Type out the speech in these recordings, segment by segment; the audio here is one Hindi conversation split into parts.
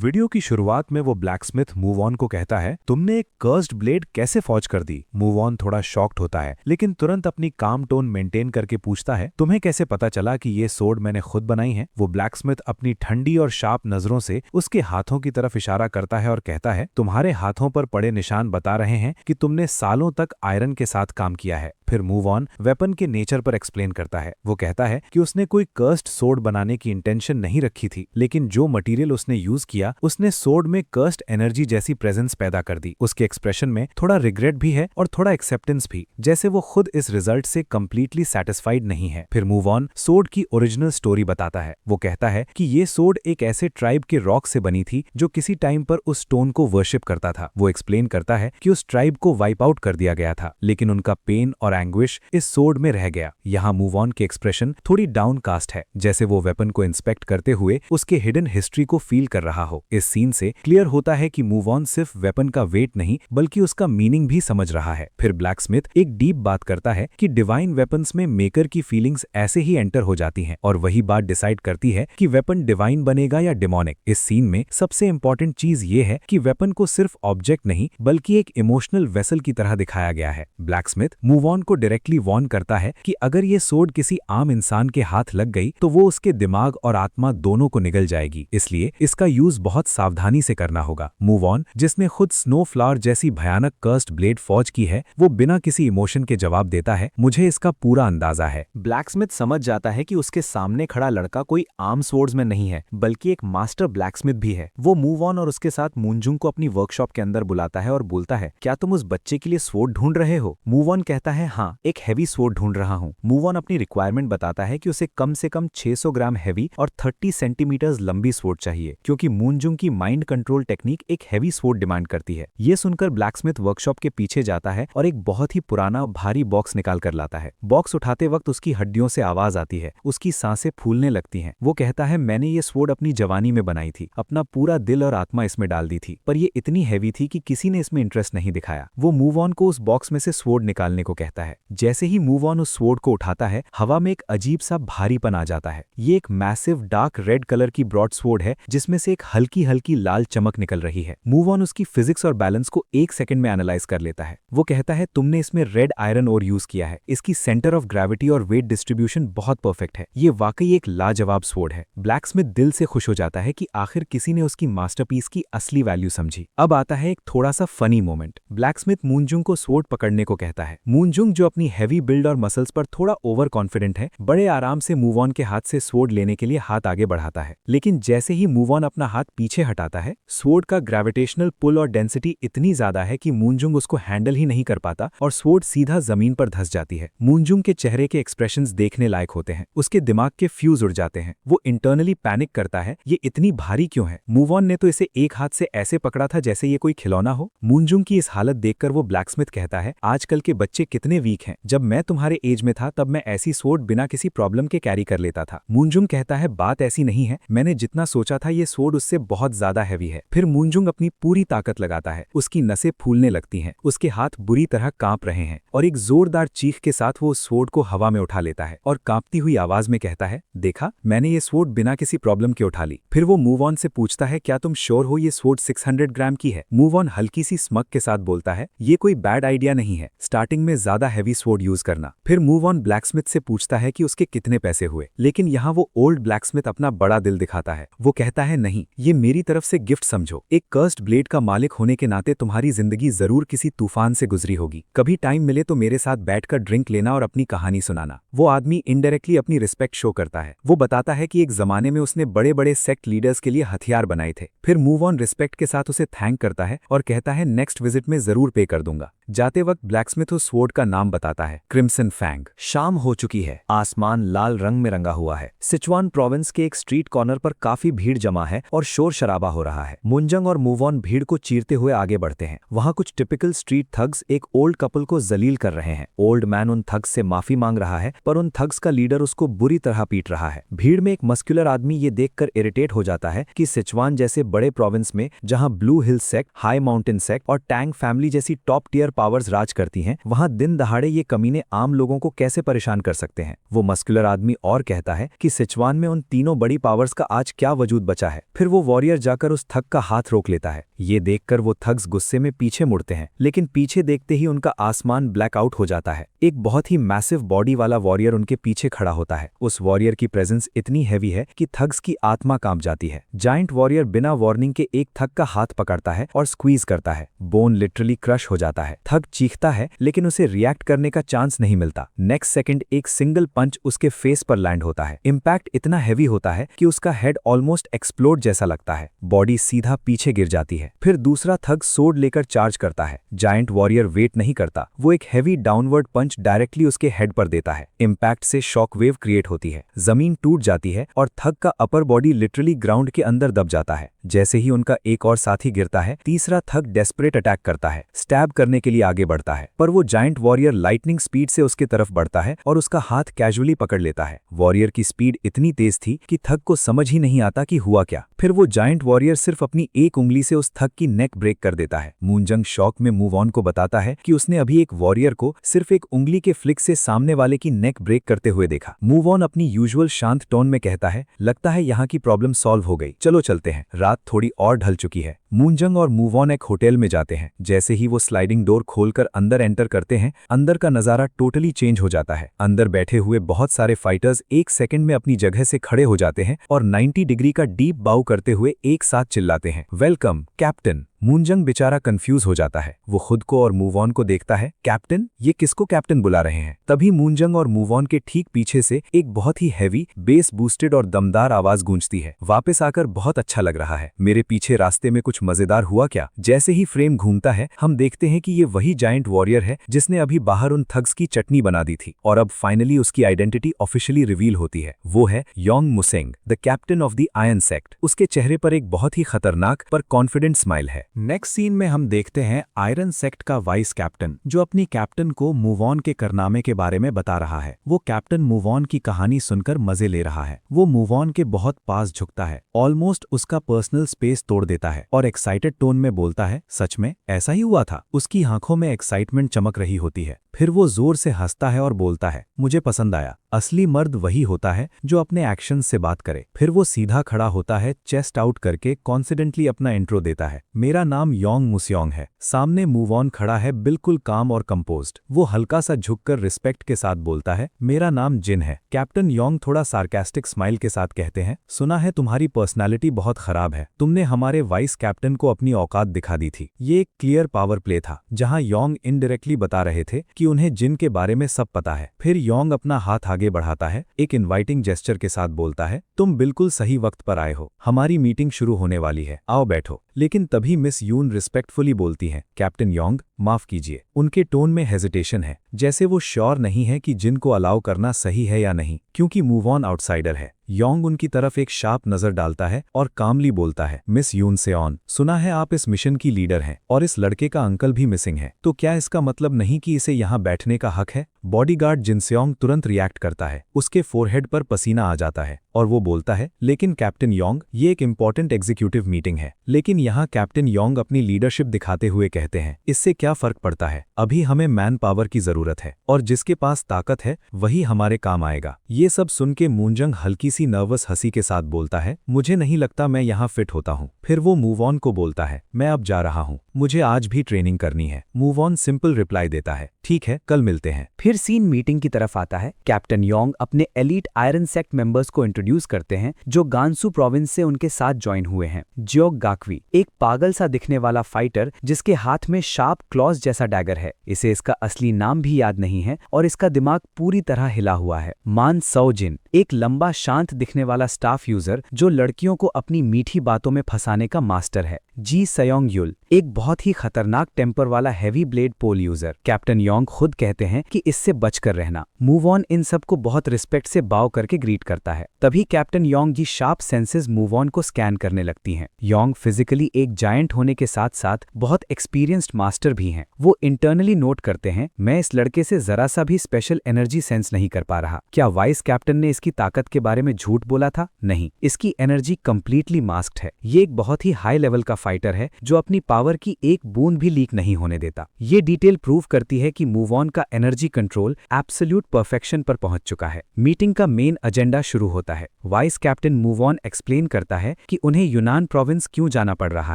वीडियो की शुरुआत में वो ब्लैकस्मिथ मूव ऑन को कहता है, तुमने एक कर्स्ड ब्लेड कैसे फॉर्ज कर दी। मूव ऑन थोड़ा शॉक्ड होता है, लेकिन तुरंत अपनी काम टोन मेंटेन करके पूछता है, तुम्हें कैसे पता चला कि ये सोर्ड मैंने खुद बनाई है। वो ब्लैकस्मिथ अपनी ठंडी और शार्प नजरों से उसके हाथों की तरफ इशारा करता है और कहता है, तुम्हारे हाथों पर पड़े निशान बता रहे हैं कि तुमने सालों तक आयरन के साथ काम किया है। फिर मूव ऑन वेपन के नेचर पर एक्सप्लेन करता है। वो कहता है कि उसने कोई कर्स्ड सोर्ड बनाने की इंटेंशन नहीं रखी थी, लेकिन जो मटेरियल उसने यूज किया उसने सोर्ड में कर्स्ड एनर्जी जैसी प्रेजेंस पैदा कर दी। उसके एक्सप्रेशन में थोड़ा रिग्रेट भी है और थोड़ा एक्सेप्टेंस भी, जैसे वो खुद इस रिजल्ट से कंप्लीटली सेटिस्फाइड नहीं है। फिर मूव ऑन सोर्ड की ओरिजिनल स्टोरी बताता है। वो कहता है कि ये सोर्ड एक ऐसे ट्राइब के रॉक से बनी थी जो किसी टाइम पर उस स्टोन को वर्शिप करता था। वो एक्सप्लेन करता है कि उस ट्राइब को वाइप आउट कर दिया गया था, लेकिन उनका पेन और एंग्विश इस सोर्ड में रह गया। यहाँ मूव ऑन के एक्सप्रेशन थोड़ी डाउनकास्ट है, जैसे वो वेपन को इंस्पेक्ट करते हुए उसके हिडन हिस्ट्री को फील कर रहा हो। इस सीन से क्लियर होता है कि मूव ऑन सिर्फ वेपन का वेट नहीं बल्कि उसका मीनिंग भी समझ रहा है। फिर ब्लैकस्मिथ एक डीप बात करता है कि डिवाइन वेपन्स में मेकर की फीलिंग्स ऐसे ही एंटर हो जाती हैं और वही बात डिसाइड करती है कि वेपन डिवाइन बनेगा या डिमोनिक। इस सीन में सबसे इंपॉर्टेंट चीज ये है कि वेपन को सिर्फ ऑब्जेक्ट नहीं बल्कि एक इमोशनल वेसल की तरह दिखाया गया है। ब्लैकस्मिथ मूव ऑन को डायरेक्टली वार्न करता है कि अगर ये सोर्ड किसी आम इंसान के हाथ लग गई तो वो उसके दिमाग और आत्मा दोनों को निगल जाएगी, इसलिए इसका यूज बहुत सावधानी से करना होगा। मूव ऑन, जिसने खुद स्नो फ्लावर जैसी भयानक कर्स्ड ब्लेड फॉर्ज की है, वो बिना किसी इमोशन के जवाब देता है, मुझे इसका पूरा अंदाजा है। ब्लैकस्मिथ समझ जाता है कि उसके सामने खड़ा लड़का कोई आम स्वॉर्ड्समैन नहीं है बल्कि एक मास्टर ब्लैकस्मिथ भी है। वो मूव ऑन और उसके साथ मूनजुंग को अपनी वर्कशॉप के अंदर बुलाता है और बोलता है, क्या तुम उस बच्चे के लिए स्वॉर्ड ढूंढ रहे हो? मूव ऑन कहता है, हाँ, एक हैवी स्वॉर्ड ढूंढ रहा हूँ। मूव ऑन अपनी रिक्वायरमेंट बताता है कि उसे कम से कम 600 ग्राम हैवी और 30 सेंटीमीटर्स लंबी स्वॉर्ड चाहिए, क्योंकि मूनजुंग की माइंड कंट्रोल टेक्निक एक हैवी स्वॉर्ड डिमांड करती है। ये सुनकर ब्लैकस्मिथ वर्कशॉप के पीछे जाता है और एक बहुत ही पुराना भारी बॉक्स निकाल कर लाता है। बॉक्स उठाते वक्त उसकी हड्डियों से आवाज आती है, उसकी सांसें फूलने लगती हैं। वो कहता है, मैंने ये स्वॉर्ड अपनी जवानी में बनाई थी, अपना पूरा दिल और आत्मा इसमें डाल दी थी, पर ये इतनी हैवी थी कि किसी ने इसमें इंटरेस्ट नहीं दिखाया। वो मूव ऑन को उस बॉक्स में से स्वॉर्ड निकालने को कहता है। जैसे ही मूव ऑन उस स्वॉर्ड को उठाता है, हवा में एक अजीब सा भारीपन आ जाता है। ये एक मैसिव डार्क रेड कलर की ब्रॉड स्वॉर्ड है जिसमें से एक हल्की हल्की लाल चमक निकल रही है। मूव ऑन उसकी फिजिक्स और बैलेंस को एक सेकंड में एनालाइज कर लेता है। वो कहता है, तुमने इसमें रेड आयरन ओर यूज किया है, इसकी सेंटर ऑफ ग्रेविटी और वेट डिस्ट्रीब्यूशन बहुत परफेक्ट है, ये वाकई एक लाजवाब स्वॉर्ड है। ब्लैकस्मिथ दिल से खुश हो जाता है कि आखिर किसी ने उसकी मास्टरपीस की असली वैल्यू समझी। अब आता है एक थोड़ा सा फनी मोमेंट। ब्लैकस्मिथ मूनजुंग को स्वॉर्ड पकड़ने को कहता है। मूनजुंग, जो अपनी हैवी बिल्ड और मसल्स पर थोड़ा ओवर कॉन्फिडेंट है, बड़े आराम से मूव ऑन के हाथ से स्वॉर्ड लेने के लिए हाथ आगे बढ़ाता है, लेकिन जैसे ही मूव ऑन अपना हाथ पीछे हटाता है, स्वॉर्ड का ग्रेविटेशनल पुल और डेंसिटी इतनी ज्यादा है कि मूनजुंग उसको हैंडल ही नहीं कर पाता और स्वॉर्ड सीधा जमीन पर धंस जाती है। मूनजुंग के चेहरे के एक्सप्रेशंस देखने लायक होते हैं, उसके दिमाग के फ्यूज उड़ जाते हैं। वो इंटरनली पैनिक करता है, ये इतनी भारी क्यों है? मूव ऑन ने तो इसे एक हाथ से ऐसे पकड़ा था जैसे ये कोई खिलौना हो। मूनजुंग की इस हालत देखकर वो ब्लैकस्मिथ कहता है, आजकल के बच्चे कितने वीक हैं, जब मैं तुम्हारे एज में था तब मैं ऐसी स्वॉर्ड बिना किसी प्रॉब्लम के कैरी कर लेता था। मूनजुंग कहता है, बात ऐसी नहीं है, मैंने जितना सोचा था ये स्वॉर्ड उससे बहुत ज्यादा हैवी है। फिर मूनजुंग अपनी पूरी ताकत लगाता है, उसकी नसें फूलने लगती हैं, उसके हाथ बुरी तरह कांप रहे हैं और एक जोरदार चीख के साथ वो स्वॉर्ड को हवा में उठा लेता है और कांपती हुई आवाज में कहता है, देखा, मैंने ये स्वॉर्ड बिना किसी प्रॉब्लम के उठा ली। फिर वो मूव ऑन से पूछता है, क्या तुम श्योर हो ये स्वॉर्ड 600 ग्राम की है? मूव ऑन हल्की सी स्मग के साथ बोलता है, ये कोई बैड आइडिया नहीं है, स्टार्टिंग में ज्यादा हैवी स्वॉर्ड यूज करना। फिर मूव ऑन ब्लैकस्मिथ से पूछता है कि उसके कितने पैसे हुए, लेकिन यहाँ वो ओल्ड ब्लैकस्मिथ अपना बड़ा दिल दिखाता है। वो कहता है, नहीं, ये मेरी तरफ से गिफ्ट समझो। एक कर्स्ड ब्लेड का मालिक होने के नाते तुम्हारी जिंदगी जरूर किसी तूफान से गुजरी होगी। कभी टाइम मिले तो मेरे साथ बैठकर ड्रिंक लेना और अपनी कहानी सुनाना। वो आदमी इनडायरेक्टली अपनी रिस्पेक्ट शो करता है। वो बताता है कि एक जमाने में उसने बड़े बड़े सेक्ट लीडर्स के लिए हथियार बनाए थे। फिर मूव ऑन रिस्पेक्ट के साथ उसे थैंक करता है और कहता है, नेक्स्ट विजिट में जरूर पे कर दूंगा। जाते वक्त ब्लैकस्मिथ उस स्वॉर्ड का नाम बताता है, क्रिम्सन फैंग। शाम हो चुकी है, आसमान लाल रंग में रंगा हुआ है। सिचुआन प्रोविंस के एक स्ट्रीट कॉर्नर पर काफी भीड़ जमा है और शोर शराबा हो रहा है। मुंजंग और मूव ऑन भीड़ को चीरते हुए आगे बढ़ते हैं। वहां कुछ टिपिकल स्ट्रीट थग्स एक ओल्ड कपल को जलील कर रहे हैं। ओल्ड मैन उन थग्स से माफी मांग रहा है, पर उन थग्स का लीडर उसको बुरी तरह पीट रहा है। भीड़ में एक मस्कुलर आदमी ये देखकर इरिटेट हो जाता है कि सिचुआन जैसे बड़े प्रोविंस में, जहां ब्लू हिल सेक्ट, हाई माउंटेन सेक्ट और टैंग फैमिली जैसी टॉप टियर पावर्स राज करती हैं, वहां दिन दहाड़े ये कमीने आम लोगों को कैसे परेशान कर सकते हैं। वो मस्कुलर आदमी और कहता है कि सिचुआन में उन तीनों बड़ी पावर्स का आज क्या वजूद बचा है। फिर वो वॉरियर जाकर उस थग का हाथ रोक लेता है। ये देखकर वो थग्स गुस्से में पीछे मुड़ते हैं, लेकिन पीछे देखते ही उनका आसमान ब्लैकआउट हो जाता है। एक बहुत ही मैसिव बॉडी वाला वॉरियर उनके पीछे खड़ा होता है। उस वॉरियर की प्रेजेंस इतनी हैवी है कि थग्स की आत्मा कांप जाती है। जायंट वॉरियर बिना वार्निंग के एक थग का हाथ पकड़ता है और स्क्वीज करता है। बोन लिटरली क्रश हो जाता है। थग चीखता है, लेकिन उसे रिएक्ट करने का चांस नहीं मिलता। नेक्स्ट सेकंड एक सिंगल पंच उसके फेस पर लैंड होता है। इम्पैक्ट इतना हैवी होता है कि उसका हेड ऑलमोस्ट एक्सप्लोड जैसा लगता है। बॉडी सीधा पीछे गिर जाती है। फिर दूसरा थग सोर्ड लेकर चार्ज करता है। जायंट वॉरियर वेट नहीं करता, वो एक हेवी डाउनवर्ड पंच डायरेक्टली उसके हेड पर देता है। इम्पैक्ट से शॉक वेव क्रिएट होती है। जमीन टूट जाती है और थग का अपर बॉडी लिटरली ग्राउंड के अंदर दब जाता है। जैसे ही उनका एक और साथी गिरता है, तीसरा थग डेस्परेट अटैक करता है। स्टैब करने के लिए आगे बढ़ता है, पर वो जायंट वॉरियर लाइटनिंग स्पीड से उसके तरफ बढ़ता है और उसका हाथ कैजुअली पकड़ लेता है। वॉरियर की स्पीड इतनी तेज थी कि थग को समझ ही नहीं आता कि हुआ क्या। फिर वो जायंट वॉरियर सिर्फ अपनी एक उंगली से उस थग की नेक ब्रेक कर देता है। मूनजंग शॉक में मूव ऑन को बताता है कि उसने अभी एक वॉरियर को सिर्फ एक उंगली के फ्लिक से सामने वाले की नेक ब्रेक करते हुए देखा। मूव ऑन अपनी यूजुअल शांत टोन में कहता है, लगता है यहाँ की प्रॉब्लम सॉल्व हो गई, चलो चलते हैं, रात थोड़ी और ढल चुकी है। मूनजंग और मूव ऑन एक होटल में जाते हैं। जैसे ही वो स्लाइडिंग डोर खोलकर अंदर एंटर करते हैं, अंदर का नजारा टोटली चेंज हो जाता है। अंदर बैठे हुए बहुत सारे फाइटर्स एक सेकंड में अपनी जगह से खड़े हो जाते हैं और 90 डिग्री का डीप बाउ करते हुए एक साथ चिल्लाते हैं, वेलकम कैप्टन। मूनजंग बेचारा कंफ्यूज हो जाता है। वो खुद को और मूव ऑन को देखता है, कैप्टन, ये किसको कैप्टन बुला रहे हैं? तभी मूनजंग और मूव ऑन के ठीक पीछे से एक बहुत ही हैवी बेस बूस्टेड और दमदार आवाज गूंजती है। वापस आकर बहुत अच्छा लग रहा है। मेरे पीछे रास्ते में कुछ मजेदार हुआ क्या? जैसे ही फ्रेम घूमता है, हम देखते हैं कि ये वही जायंट वॉरियर है जिसने अभी बाहर उन थग्स की चटनी बना दी थी, और अब फाइनली उसकी आइडेंटिटी ऑफिशियली रिवील होती है। वो है Yong Museng, the captain of the iron sect. उसके चेहरे पर एक बहुत ही खतरनाक पर कॉन्फिडेंट स्माइल है। नेक्स्ट सीन में हम देखते हैं आयरन सेक्ट का वाइस कैप्टन, जो अपनी कैप्टन को मूव ऑन के कारनामे के बारे में बता रहा है। वो कैप्टन मूव ऑन की कहानी सुनकर मजे ले रहा है। वो मूव ऑन के बहुत पास झुकता है, ऑलमोस्ट उसका पर्सनल स्पेस तोड़ देता है और एक्साइटेड टोन में बोलता है, सच में ऐसा ही हुआ था? उसकी आंखों में एक्साइटमेंट चमक रही होती है। फिर वो जोर से हंसता है और बोलता है, मुझे पसंद आया। असली मर्द वही होता है जो अपने एक्शन से बात करे। फिर वो सीधा खड़ा होता है, चेस्ट आउट करके कॉन्फिडेंटली अपना इंट्रो देता है। मेरा नाम योंग मुस्योंग है। सामने मूव ऑन खड़ा है, बिल्कुल काम और कंपोज्ड। वो हल्का सा झुककर रिस्पेक्ट के साथ बोलता है, मेरा नाम जिन है। कैप्टन योंग थोड़ा सार्कास्टिक स्माइल के साथ कहते हैं, सुना है तुम्हारी पर्सनालिटी बहुत खराब है। तुमने हमारे वाइस कैप्टन को अपनी औकात दिखा दी थी। ये एक क्लियर पावर प्ले था, जहां योंग इनडायरेक्टली बता रहे थे कि उन्हें जिन के बारे में सब पता है। फिर योंग अपना हाथ आगे बढ़ाता है, एक इनवाइटिंग जेस्चर के साथ बोलता है, तुम बिल्कुल सही वक्त पर आए हो। हमारी मीटिंग शुरू होने वाली है, आओ बैठो। लेकिन तभी मिस यून रिस्पेक्टफुली बोलती हैं, कैप्टन योंग, माफ कीजिए। उनके टोन में हेजिटेशन है, जैसे वो श्योर नहीं है कि जिन को अलाउ करना सही है या नहीं, क्योंकि मूव ऑन आउटसाइडर है। योंग उनकी तरफ एक शार्प नजर डालता है और कामली बोलता है, मिस यून से ऑन, सुना है आप इस मिशन की लीडर हैं और इस लड़के का अंकल भी मिसिंग है, तो क्या इसका मतलब नहीं कि इसे यहाँ बैठने का हक है? बॉडीगार्ड जिनसेओंग तुरंत रिएक्ट करता है। उसके फोरहेड पर पसीना आ जाता है और वो बोलता है, लेकिन कैप्टन योंग, ये एक इंपॉर्टेंट एग्जीक्यूटिव मीटिंग है। लेकिन यहाँ कैप्टन योंग अपनी लीडरशिप दिखाते हुए कहते हैं, इससे क्या फर्क पड़ता है? अभी हमें मैन पावर की जरूरत है और जिसके पास ताकत है वही हमारे काम आएगा। ये सब सुन के मूनजंग हल्की सी नर्वस हंसी के साथ बोलता है, मुझे नहीं लगता मैं यहाँ फिट होता हूँ। फिर वो मूव ऑन को बोलता है, मैं अब जा रहा हूँ, मुझे आज भी ट्रेनिंग करनी है। मूव ऑन सिंपल रिप्लाई देता है, ठीक है, कल मिलते हैं। फिर सीन मीटिंग की तरफ आता है। कैप्टन योंग अपने एलीट आयरन सेक्ट मेंबर्स को इंट्रोड्यूस करते हैं, जो गांसू प्रोविंस से उनके साथ ज्वाइन हुए हैं। जियोक गाकवी, एक पागल सा दिखने वाला फाइटर जिसके हाथ में शार्प क्लॉज जैसा डैगर है। इसे इसका असली नाम भी याद नहीं है और इसका दिमाग पूरी तरह हिला हुआ है। मान सौजिन, एक लंबा शांत दिखने वाला स्टाफ यूजर जो लड़कियों को अपनी मीठी बातों में फंसाने का मास्टर है। जी सयोंग युल, एक बहुत ही खतरनाक टेम्पर वाला हैवी ब्लेड पोल यूजर। कैप्टन योंग खुद कहते हैं कि इससे बचकर रहना। मूव ऑन इन सबको बहुत रिस्पेक्ट से बाव करके ग्रीट करता है। तभी कैप्टन योंग की शार्प सेंसेस मूव ऑन को स्कैन करने लगती हैं। योंग फिजिकली एक जायंट होने के साथ साथ बहुत एक्सपीरियंस्ड मास्टर भी हैं। वो इंटरनली नोट करते हैं, मैं इस लड़के से जरा सा भी स्पेशल एनर्जी सेंस नहीं कर पा रहा। क्या वाइस कैप्टन ने इसकी ताकत के बारे में में झूठ बोला था? नहीं, इसकी एनर्जी कंप्लीटली मास्क्ड है। ये एक बहुत ही हाई लेवल का फाइटर है जो अपनी पावर की एक बूंद भी लीक नहीं होने देता। ये डिटेल प्रूव करती है कि मूव ऑन का एनर्जी कंट्रोल एब्सोल्यूट परफेक्शन पर पहुंच चुका है। मीटिंग का मेन एजेंडा शुरू होता है। Vice captain move on explain करता है कि उन्हें यूनान प्रोविंस क्यों जाना पड़ रहा